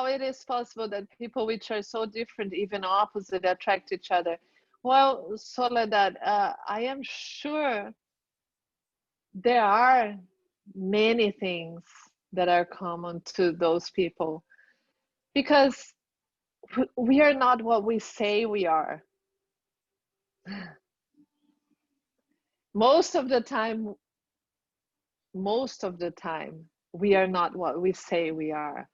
it is possible that people which are so different, even opposite, attract each other. Well, Soledad, I am sure there are many things that are common to those people, because we are not what we say we are. Most of the time, we are not what we say we are.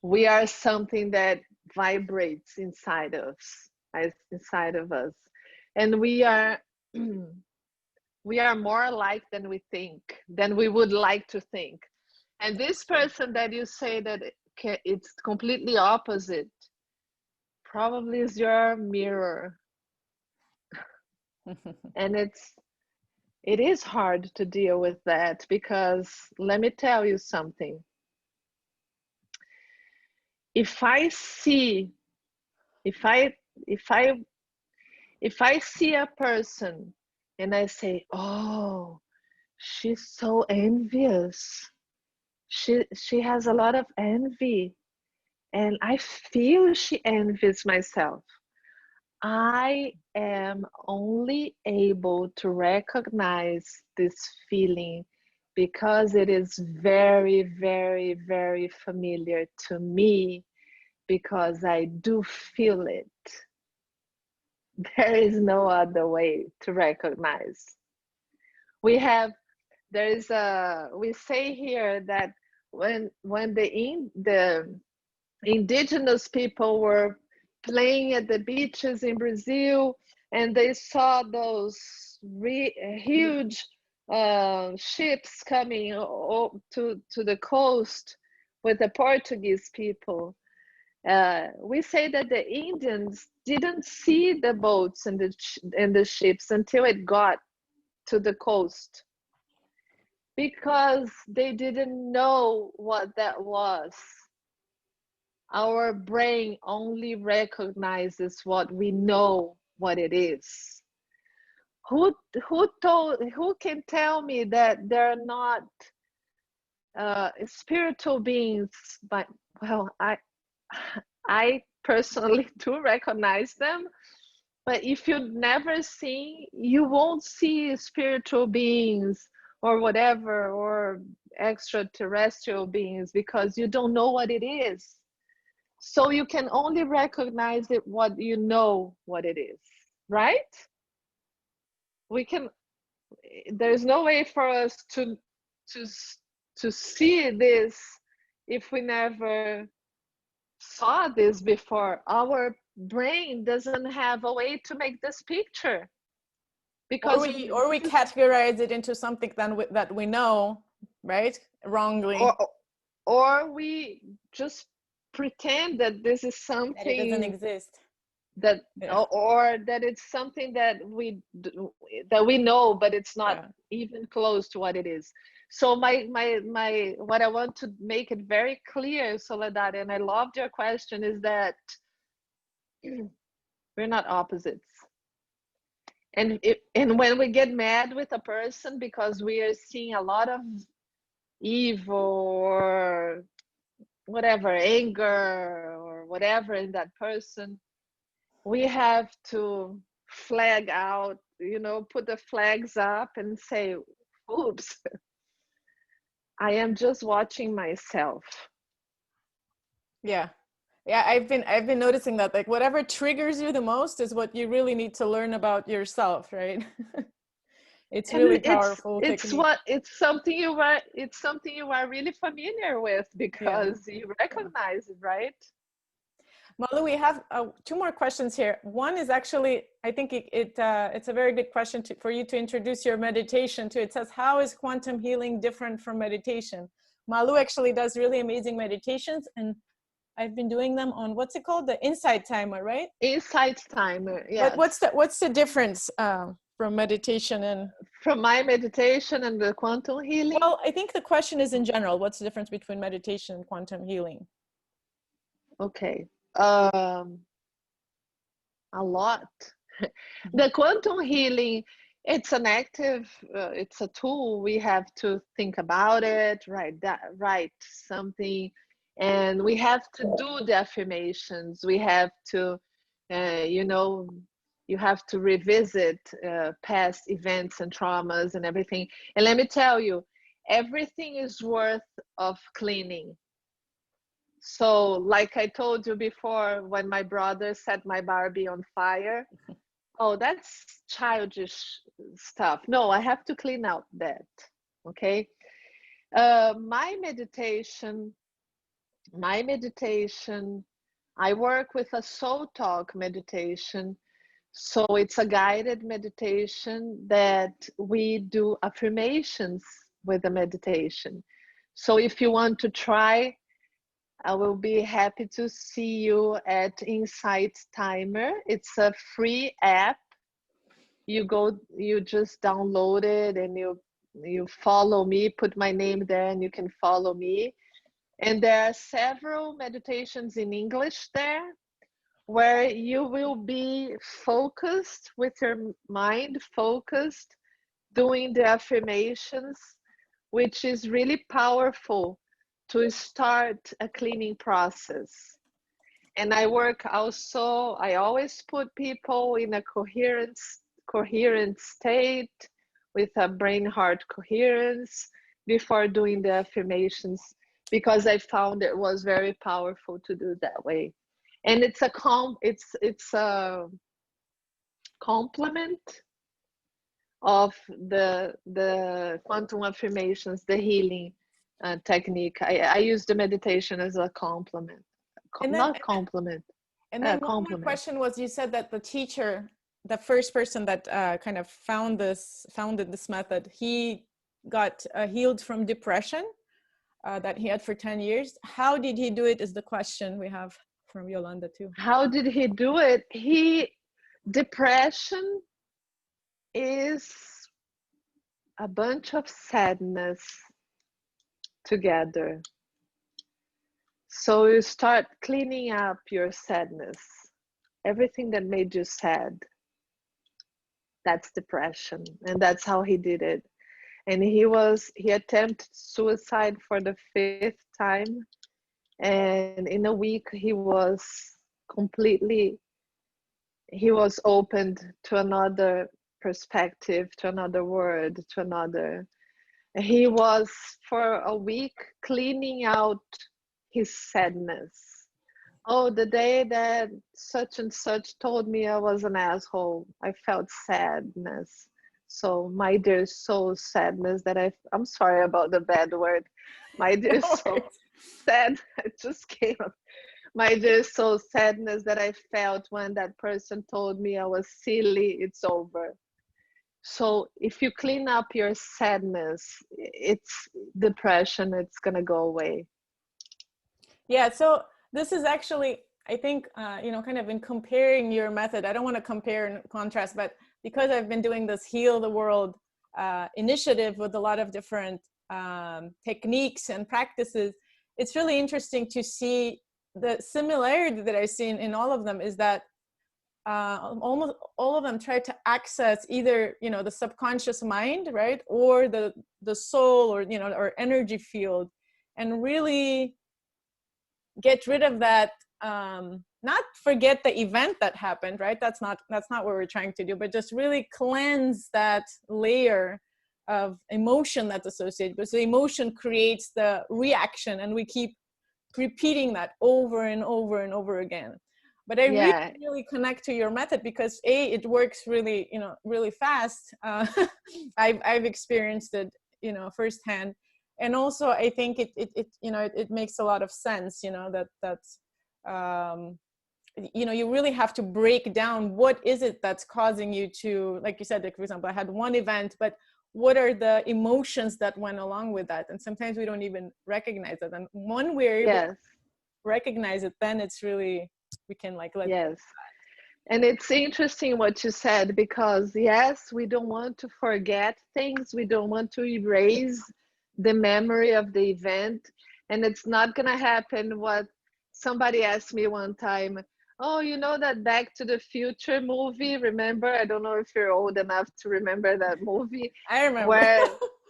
We are something that vibrates inside us, and we are more alike than we think, than we would like to think. And this person that you say that it's completely opposite, probably is your mirror. And it is hard to deal with that, because let me tell you something. If I see a person and I say, oh, she's so envious, she has a lot of envy, and I feel she envies myself, I am only able to recognize this feeling because it is very, very, very familiar to me, because I do feel it. There is no other way to recognize. We say here that when the indigenous people were playing at the beaches in Brazil, and they saw those huge ships coming to the coast with the Portuguese people. We say that the Indians didn't see the boats and the ships until it got to the coast, because they didn't know what that was. Our brain only recognizes what we know what it is. Who can tell me that they're not spiritual beings Well, I personally do recognize them, but if you never see, you won't see spiritual beings or whatever, or extraterrestrial beings, because you don't know what it is. So you can only recognize it what you know what it is, right? We can, there's no way for us to to see this if we never saw this before. Our brain doesn't have a way to make this picture, because or we categorize it into something that we know, right, wrongly, or we just pretend that this is something that it doesn't exist, that or that it's something that we know, but it's not even close to what it is. So my what I want to make it very clear, Soledad, and I loved your question, is that we're not opposites. And when we get mad with a person because we are seeing a lot of evil or whatever, anger or whatever in that person, we have to flag out, put the flags up and say, oops, I am just watching myself. Yeah, I've been noticing that, like, whatever triggers you the most is what you really need to learn about yourself, right? It's really powerful. It's something you are really familiar with, because you recognize it, right? Malu, we have 2 more questions here. One is actually, I think it's a very good question for you to introduce your meditation to. It says, how is quantum healing different from meditation? Malu actually does really amazing meditations, and I've been doing them on, what's it called? The Insight Timer, right? Insight Timer, yes. But what's the difference from meditation and... From my meditation and the quantum healing? Well, I think the question is in general, what's the difference between meditation and quantum healing? Okay. A lot. The quantum healing, it's an active, it's a tool. We have to think about it, write something, and we have to do the affirmations. We have to, you have to revisit past events and traumas and everything. And let me tell you, everything is worth of cleaning. So like I told you before, when my brother set my Barbie on fire, oh, that's childish stuff. No, I have to clean out that, okay? My meditation, I work with a Soultalk meditation. So it's a guided meditation that we do affirmations with the meditation. So if you want to try, I will be happy to see you at Insight Timer. It's a free app. You just download it and you follow me, put my name there and you can follow me. And there are several meditations in English there where you will be focused, with your mind focused, doing the affirmations, which is really powerful to start a cleaning process. And I always put people in a coherent state with a brain-heart coherence before doing the affirmations, because I found it was very powerful to do that way. And it's a complement of the quantum affirmations, the healing technique. I use the meditation as a complement, not compliment. And then one more question was, you said that the teacher, the first person that kind of founded this method, he got healed from depression that he had for 10 years. How did he do it is the question we have from Yolanda too. How did he do it? Depression is a bunch of sadness together. So you start cleaning up your sadness, everything that made you sad. That's depression, and that's how he did it. And he attempted suicide for the 5th time, And in a week, he was opened to another perspective, to another word, to another. He was for a week cleaning out his sadness. Oh, the day that such and such told me I was an asshole, I felt sadness. So my dear soul sadness that I'm sorry about the bad word. My dear soul sad, it just came up. My dear soul sadness that I felt when that person told me I was silly, it's over. So if you clean up your sadness, it's depression, it's gonna go away. Yeah, so this is actually, I think, kind of in comparing your method, I don't want to compare and contrast, but because I've been doing this Heal the World initiative with a lot of different techniques and practices, it's really interesting to see the similarity that I've seen in all of them is that almost all of them try to access either, the subconscious mind, right? Or the soul or, or energy field, and really get rid of that, not forget the event that happened, right? That's not what we're trying to do, but just really cleanse that layer of emotion that's associated, because the emotion creates the reaction, and we keep repeating that over and over and over again. But I really connect to your method because it works really, really fast. I've experienced it, firsthand. And also I think it makes a lot of sense, that's you really have to break down what is it that's causing you to, like you said, like, for example, I had one event, but what are the emotions that went along with that? And sometimes we don't even recognize it. And when we're able to recognize it, then it's really, we can let go. And it's interesting what you said, because yes, we don't want to forget things. We don't want to erase the memory of the event. And it's not going to happen. What somebody asked me one time, oh, you know that Back to the Future movie? Remember? I don't know if you're old enough to remember that movie. I remember. Where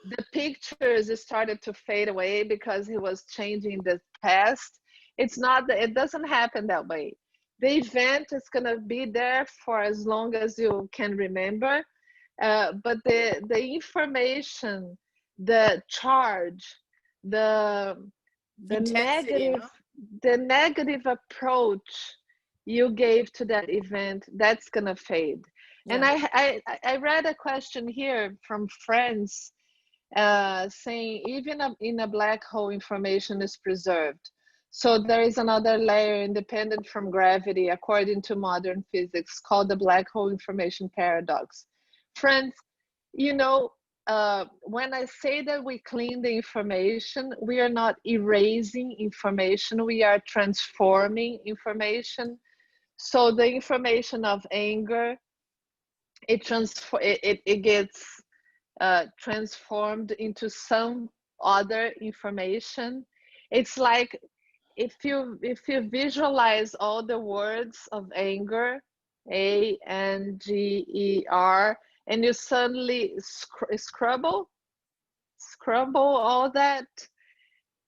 the pictures started to fade away because he was changing the past. It's not that, it doesn't happen that way. The event is going to be there for as long as you can remember. But the information, the charge, the negative approach you gave to that event, that's going to fade. And I read a question here from friends saying even in a black hole, information is preserved. So there is another layer independent from gravity, according to modern physics, called the black hole information paradox. Friends, when I say that we clean the information, we are not erasing information, we are transforming information. So the information of anger, it gets transformed into some other information. It's like if you visualize all the words of anger, ANGER, and you suddenly scrabble all that,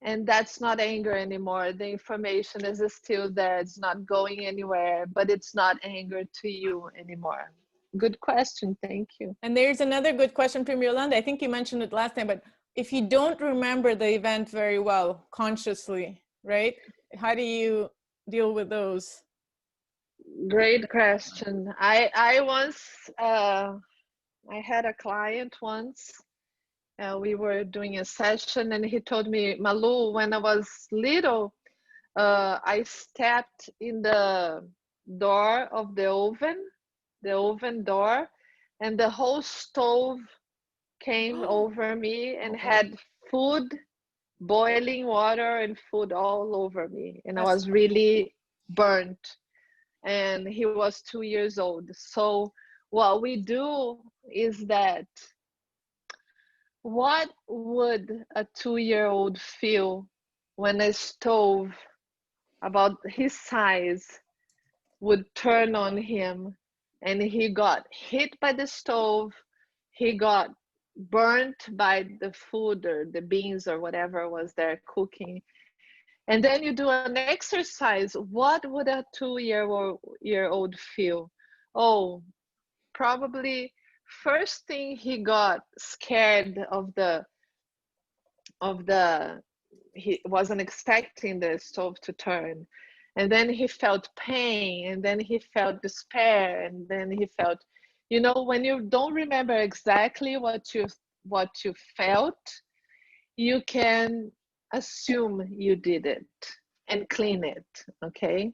and that's not anger anymore. The information is still there, it's not going anywhere, but it's not anger to you anymore. Good question, thank you. And there's another good question from Yolanda. I think you mentioned it last time, but if you don't remember the event very well consciously, right? How do you deal with those? Great question. I once, I had a client once, we were doing a session, and he told me, Malu, when I was little, I stepped in the door of the oven door, and the whole stove came over me and had food, boiling water and food all over me. And I was really burnt. And he was 2 years old. So what we do is that, what would a 2-year-old feel when a stove about his size would turn on him and he got hit by the stove, he got burnt by the food or the beans or whatever was there cooking, And then you do an exercise. What would a 2-year-old feel? Oh, probably first thing he got scared of he wasn't expecting the stove to turn. And then he felt pain, and then he felt despair, and then he felt, you know, when you don't remember exactly what you felt, you can assume you did it and clean it, okay?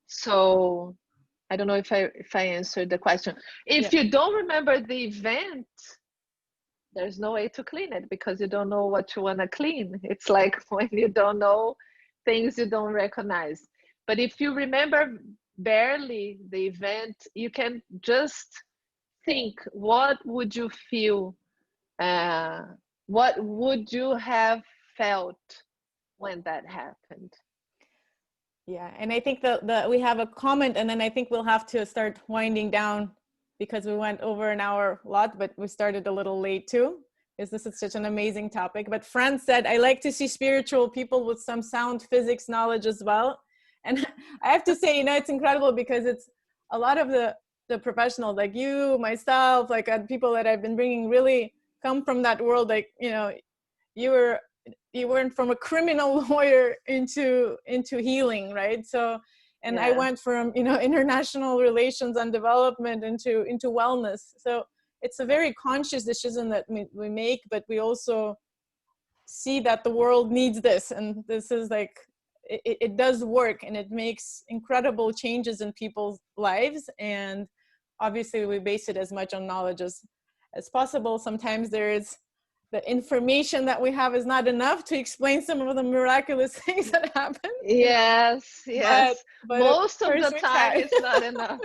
So I don't know if I answered the question. If you don't remember the event, there's no way to clean it because you don't know what you want to clean. It's like when you don't know things you don't recognize. But if you remember barely the event, you can just think, what would you feel? What would you have felt when that happened? Yeah, and I think the we have a comment, and then I think we'll have to start winding down because we went over an hour a lot, but we started a little late too, because this is such an amazing topic. But Fran said, I like to see spiritual people with some sound physics knowledge as well. And I have to say, you know, it's incredible because it's a lot of the professionals like you, myself, like people that I've been bringing really come from that world. Like, you know, you weren't from a criminal lawyer into healing, right? So, and I went from, you know, international relations and development into wellness. So it's a very conscious decision that we make, but we also see that the world needs this, and this is like it does work, and it makes incredible changes in people's lives. And obviously we base it as much on knowledge as possible. Sometimes there is the information that we have is not enough to explain some of the miraculous things that happen. Yes, yes. But most of the time it's not enough.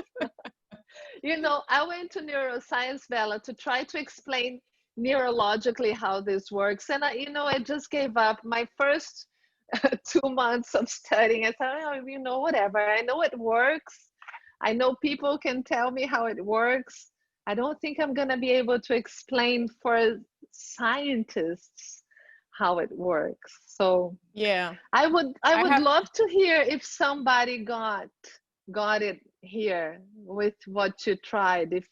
You know, I went to neuroscience, Bella, to try to explain neurologically how this works. And I just gave up. My first 2 months of studying, I thought, oh, you know, whatever. I know it works. I know people can tell me how it works. I don't think I'm going to be able to explain for scientists how it works. So yeah, I would love to hear if somebody got it here with what you tried. If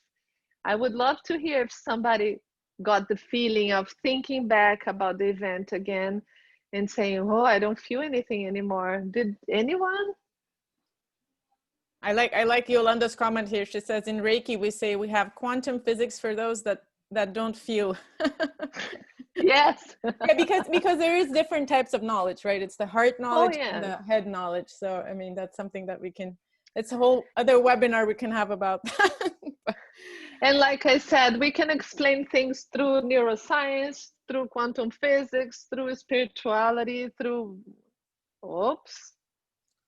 I would love to hear if somebody got the feeling of thinking back about the event again and saying, oh, I don't feel anything anymore. Did anyone? I like Yolanda's comment here. She says, in Reiki, we say we have quantum physics for those that don't feel. Yes. Yeah, because there is different types of knowledge, right? It's the heart knowledge and the head knowledge. So, I mean, that's something that we can, it's a whole other webinar we can have about that. And like I said, we can explain things through neuroscience, through quantum physics, through spirituality, through, oops.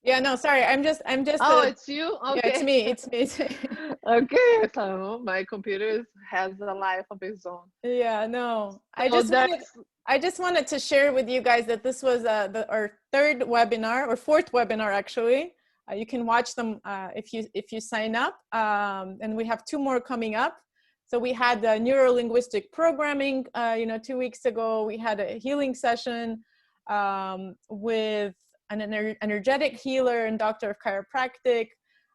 Yeah, no, sorry. I'm just. Oh, it's you? Okay. Yeah, it's me. Okay. So my computer has a life of its own. Yeah, no. So I just wanted to share with you guys that this was our third webinar, or fourth webinar actually. You can watch them if you sign up, and we have 2 more coming up. So we had the neuro-linguistic programming, 2 weeks ago. We had a healing session with an energetic healer and doctor of chiropractic.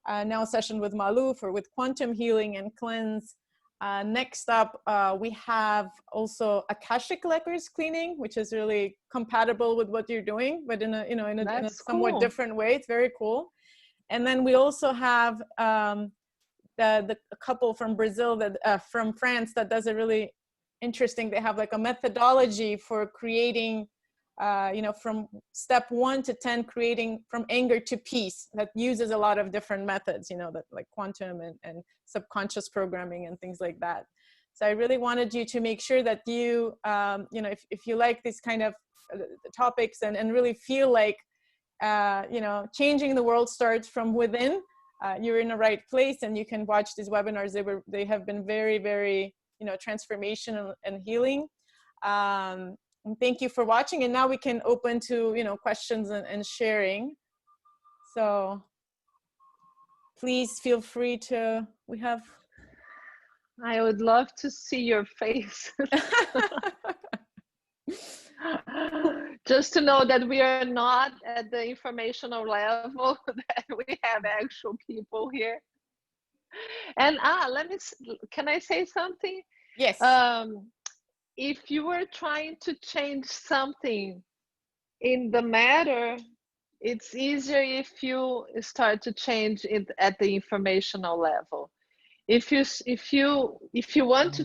Now a session with Malu with quantum healing and cleanse. Next up, we have also Akashic records cleaning, which is really compatible with what you're doing, but in a somewhat different way. It's very cool. And then we also have the couple from Brazil from France that does a really interesting. They have like a methodology for creating, from step 1 to 10, creating from anger to peace, that uses a lot of different methods, that like quantum and subconscious programming and things like that. So I really wanted you to make sure that you, if you like these kind of topics and really feel like, changing the world starts from within, you're in the right place, and you can watch these webinars. They have been very, very, transformational and healing. And thank you for watching. And now we can open to, questions and sharing. So please feel free to, I would love to see your face. Just to know that we are not at the informational level, that we have actual people here. And can I say something? Yes. If you were trying to change something in the matter, it's easier if you start to change it at the informational level. If you want to,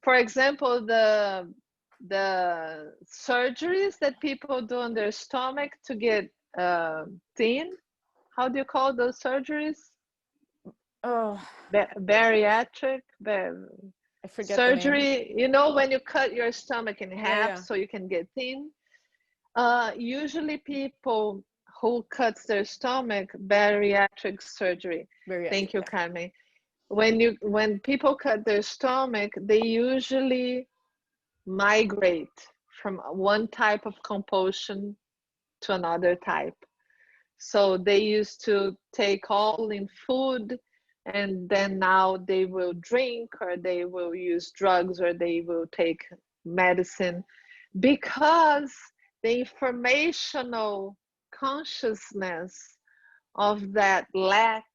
for example, the surgeries that people do on their stomach to get thin, how do you call those surgeries? Oh, Bariatric I forget surgery. You know, when you cut your stomach in half so you can get thin. Usually people who cuts their stomach, bariatric surgery. Thank you, Carmen. When people cut their stomach, they usually migrate from one type of compulsion to another type. So they used to take all in food, and then now they will drink, or they will use drugs, or they will take medicine, because the informational consciousness of that lack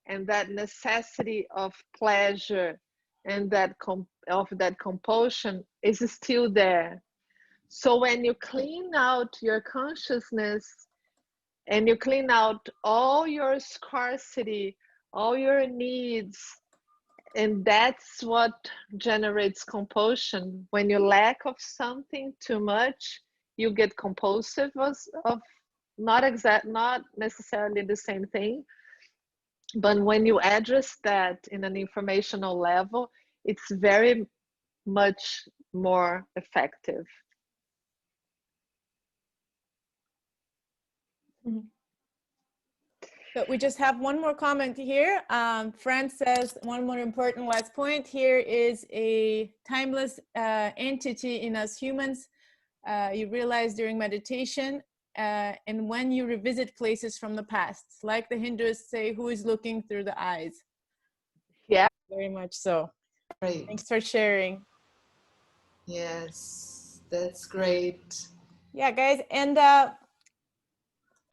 and that necessity of pleasure and that compulsion is still there. So when you clean out your consciousness and you clean out all your scarcity, all your needs, and that's what generates compulsion. When you lack of something too much, you get compulsive of not necessarily the same thing. But when you address that in an informational level, it's very much more effective. Mm-hmm. So we just have one more comment here. Fran says, one more important last point here is a timeless entity in us humans. You realize during meditation and when you revisit places from the past, like the Hindus say, who is looking through the eyes? Yeah. Very much so. Great. Thanks for sharing. Yes, that's great. Yeah, guys. And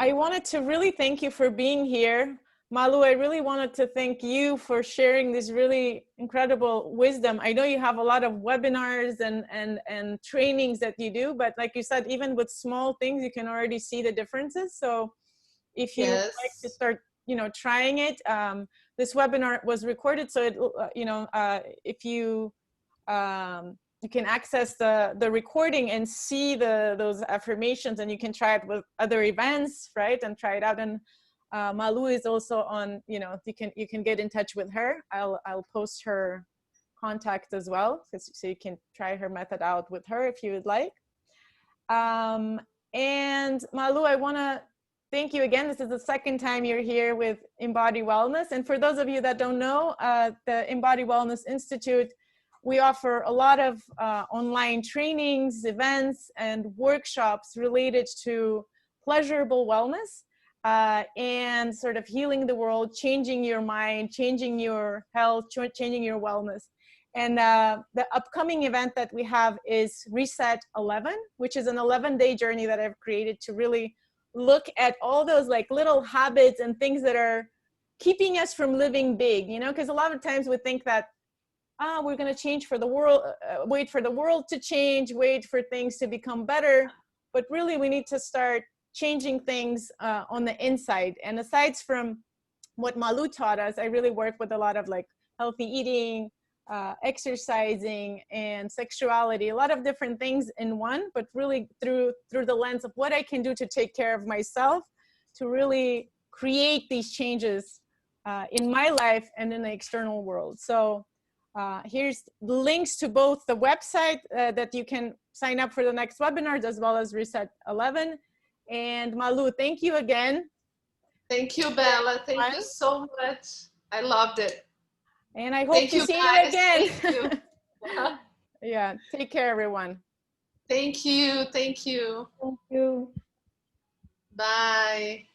I wanted to really thank you for being here. Malu, I really wanted to thank you for sharing this really incredible wisdom. I know you have a lot of webinars and trainings that you do, but like you said, even with small things, you can already see the differences. So if you would like to start, trying it, this webinar was recorded. So, if you, you can access the recording and see those affirmations, and you can try it with other events, right? And try it out. And Malu is also on, you can get in touch with her. I'll post her contact as well, so you can try her method out with her if you would like. And Malu, I want to thank you again. This is the second time you're here with Embody Wellness. And for those of you that don't know, the Embody Wellness Institute, we offer a lot of online trainings, events, and workshops related to pleasurable wellness and sort of healing the world, changing your mind, changing your health, changing your wellness. And the upcoming event that we have is Reset 11, which is an 11-day journey that I've created to really look at all those like little habits and things that are keeping us from living big, because a lot of times we think that, we're going to change for the world, wait for the world to change, wait for things to become better. But really, we need to start changing things on the inside. And aside from what Malu taught us, I really work with a lot of like healthy eating, exercising, and sexuality, a lot of different things in one, but really through the lens of what I can do to take care of myself, to really create these changes in my life and in the external world. So here's links to both the website that you can sign up for the next webinars, as well as Reset 11. And Malu, thank you again. Thank you, Bella. Thank you so much. I loved it. And I hope to see you again. Thank you. Yeah, take care, everyone. Thank you. Thank you. Thank you. Bye.